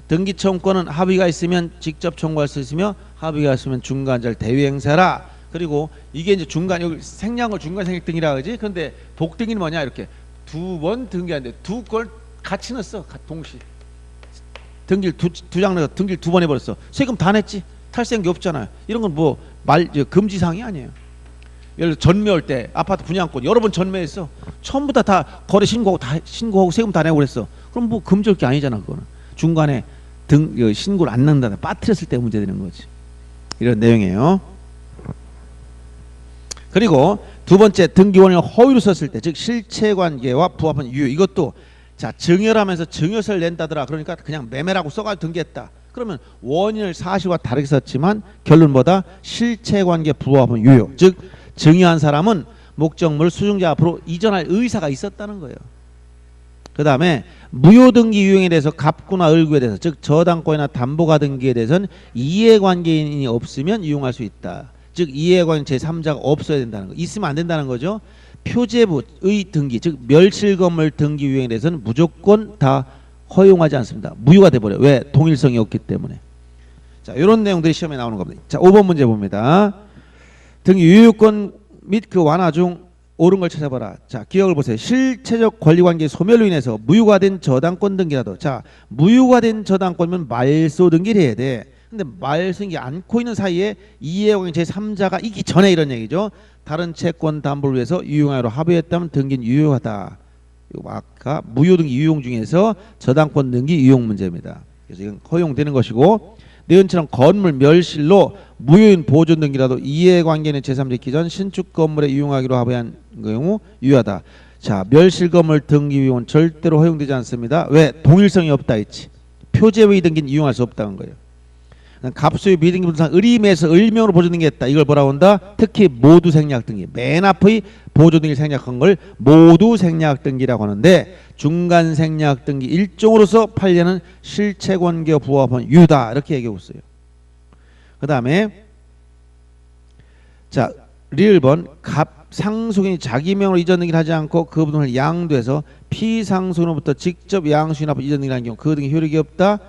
등기 청구권은 합의가 있으면 직접 청구할 수 있으며 합의가 있으면 중간자를 대위행사라. 그리고 이게 이제 중간 여기 생략을 중간 생략 등기라 그러지. 근데 복등기는 뭐냐 이렇게 두 번 등기하는데 두 걸 같이 넣었어. 동시. 등기를 두 장 넣어 등기를 두 번 해버렸어. 세금 다 냈지. 탈세한 게 없잖아요. 이런 건 뭐 금지사항이 아니에요. 예를 들어 전매할 때 아파트 분양권 여러 번 전매했어. 처음부터 다 거래 신고하고 세금 다 내고 그랬어. 그럼 뭐 금지할 게 아니잖아. 그거는 중간에 신고를 안 넣는다 빠뜨렸을 때 문제되는 거지. 이런 내용이에요. 그리고 두 번째 등기원을 허위로 썼을 때 즉 실체관계와 부합한 유효. 이것도 자 증여라면서 증여세를 낸다더라. 그러니까 그냥 매매라고 써가지고 등기했다. 그러면 원인을 사실과 다르게 썼지만 결론보다 실체관계 부합한 유효. 즉 증여한 사람은 목적물 수증자 앞으로 이전할 의사가 있었다는 거예요. 그 다음에 무효등기 유형에 대해서 갑구나 을구에 대해서 즉 저당권이나 담보가 등기에 대해서는 이해관계인이 없으면 이용할 수 있다. 즉 이해관계인 제3자가 없어야 된다는 거. 있으면 안 된다는 거죠. 표제부의 등기 즉 멸실건물 등기 유형에 대해서는 무조건 다 허용하지 않습니다. 무효가 돼버려요. 왜? 동일성이 없기 때문에. 자, 이런 내용들이 시험에 나오는 겁니다. 자, 5번 문제 봅니다. 등기 유효권 및 그 완화 중 옳은 걸 찾아봐라. 자, 기억을 보세요. 실체적 권리관계 소멸로 인해서 무효가 된 저당권 등기라도. 자, 무효가 된 저당권이면 말소 등기를 해야 돼. 근데 말소 등기 않고 있는 사이에 이해관계 제3자가 있기 전에 이런 얘기죠. 다른 채권 담보를 위해서 유용하로 합의했다면 등기는 유효하다. 아까 무효등기 유용 중에서 저당권 등기 유용 문제입니다. 그래서 이건 허용되는 것이고 내연처럼 건물 멸실로 무효인 보존 등기라도 이해관계는 제3자 있기 전 신축 건물에 유용하기로 합의한 경우 유효하다. 자, 멸실 건물 등기 유용은 절대로 허용되지 않습니다. 왜? 동일성이 없다 했지. 표제의 등기는 이용할 수 없다는 거예요. 갑수의 미등기 부동산 의리매에서 을명으로 보존 등기했다. 이걸 뭐라고 한다? 특히 모두 생략 등기. 맨 앞의 보존 등기 생략한 걸 모두 생략 등기라고 하는데 중간 생략 등기 일종으로서 판례는 실체관계와 부합한 유다. 이렇게 얘기하고 있어요. 그 다음에 자, 리을번 상속인이 자기 명으로 이전 등기를 하지 않고 그 부동산을 양도해서 피상속인으로부터 직접 양수인 앞에 이전 등기를 하는 경우 그 등기 효력이 없다.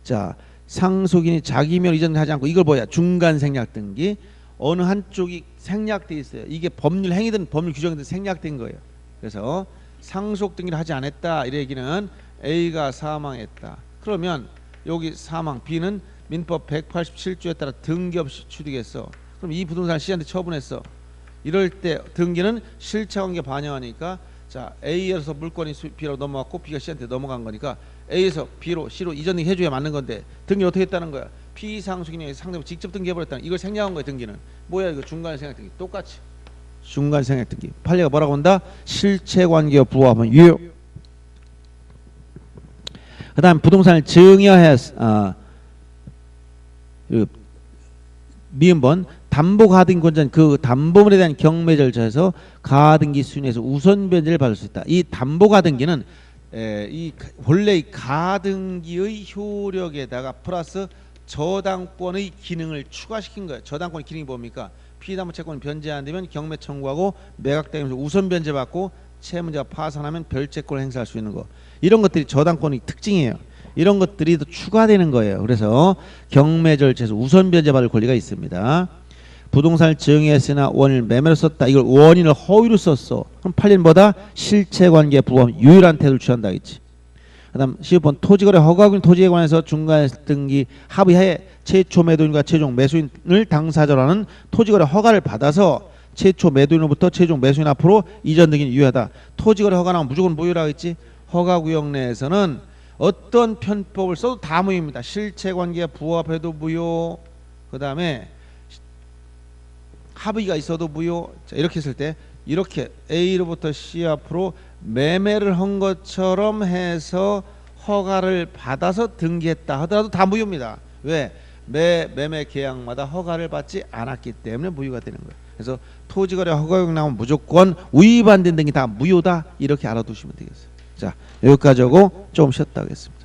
자, 상속인이 자기 명으로 이전 등기를 하지 않고 이걸 뭐야? 중간 생략 등기. 어느 한쪽이 생략돼 있어요. 이게 법률 행위든 법률 규정이든 생략된 거예요. 그래서 상속 등기를 하지 않았다. 이 얘기는 A가 사망했다. 그러면 여기 사망 B는 민법 187조에 따라 등기 없이 취득했어. 그럼 이 부동산을 C한테 처분했어. 이럴 때 등기는 실체관계 반영하니까 자 A에서 물건이 B로 넘어갔고 B가 C한테 넘어간 거니까 A에서 B로 C로 이전 등기 해줘야 맞는 건데 등기 어떻게 했다는 거야? 피상속인이 상대방 직접 등기해버렸다는 이걸 생략한 거야. 등기는 뭐야 이거 중간 생략 등기 똑같이 중간 생략 등기 판례가 뭐라고 한다? 실체관계와 부합한 유효. 그 다음 부동산을 증여했 미음번 담보 가등기 권자는 그 담보물에 대한 경매 절차에서 가등기 순위에서 우선 변제를 받을 수 있다. 이 담보 가등기는 원래 이 가등기의 효력에다가 플러스 저당권의 기능을 추가시킨 거예요. 저당권의 기능이 뭡니까? 피담보 채권이 변제 안 되면 경매 청구하고 매각되면서 우선 변제 받고 채무자가 파산하면 별채권을 행사할 수 있는 거. 이런 것들이 저당권의 특징이에요. 이런 것들이 더 추가되는 거예요. 그래서 경매 절차에서 우선 변제 받을 권리가 있습니다. 부동산을 증여했으나 원인을 매매로 썼다. 이걸 원인을 허위로 썼어. 그럼 판례는 뭐다? 실체관계 부합 유일한 태도를 취한다 했지. 그 다음 15번 토지거래 허가구인 토지에 관해서 중간 등기 합의하에 최초 매도인과 최종 매수인을 당사자로 하는 토지거래 허가를 받아서 최초 매도인으로부터 최종 매수인 앞으로 이전 등기는 유효하다. 토지거래 허가 나오면 무조건 무효라고 했지. 허가구역 내에서는 어떤 편법을 써도 다 무효입니다. 실체관계에 부합해도 무효. 그 다음에 합의가 있어도 무효. 자, 이렇게 했을 때 이렇게 A로부터 C 앞으로 매매를 한 것처럼 해서 허가를 받아서 등기했다 하더라도 다 무효입니다. 왜? 매매 계약마다 허가를 받지 않았기 때문에 무효가 되는 거예요. 그래서 토지거래 허가구역 나오면 무조건 위반된 등기 다 무효다. 이렇게 알아두시면 되겠어요. 자, 여기까지 하고 조금 쉬었다 하겠습니다.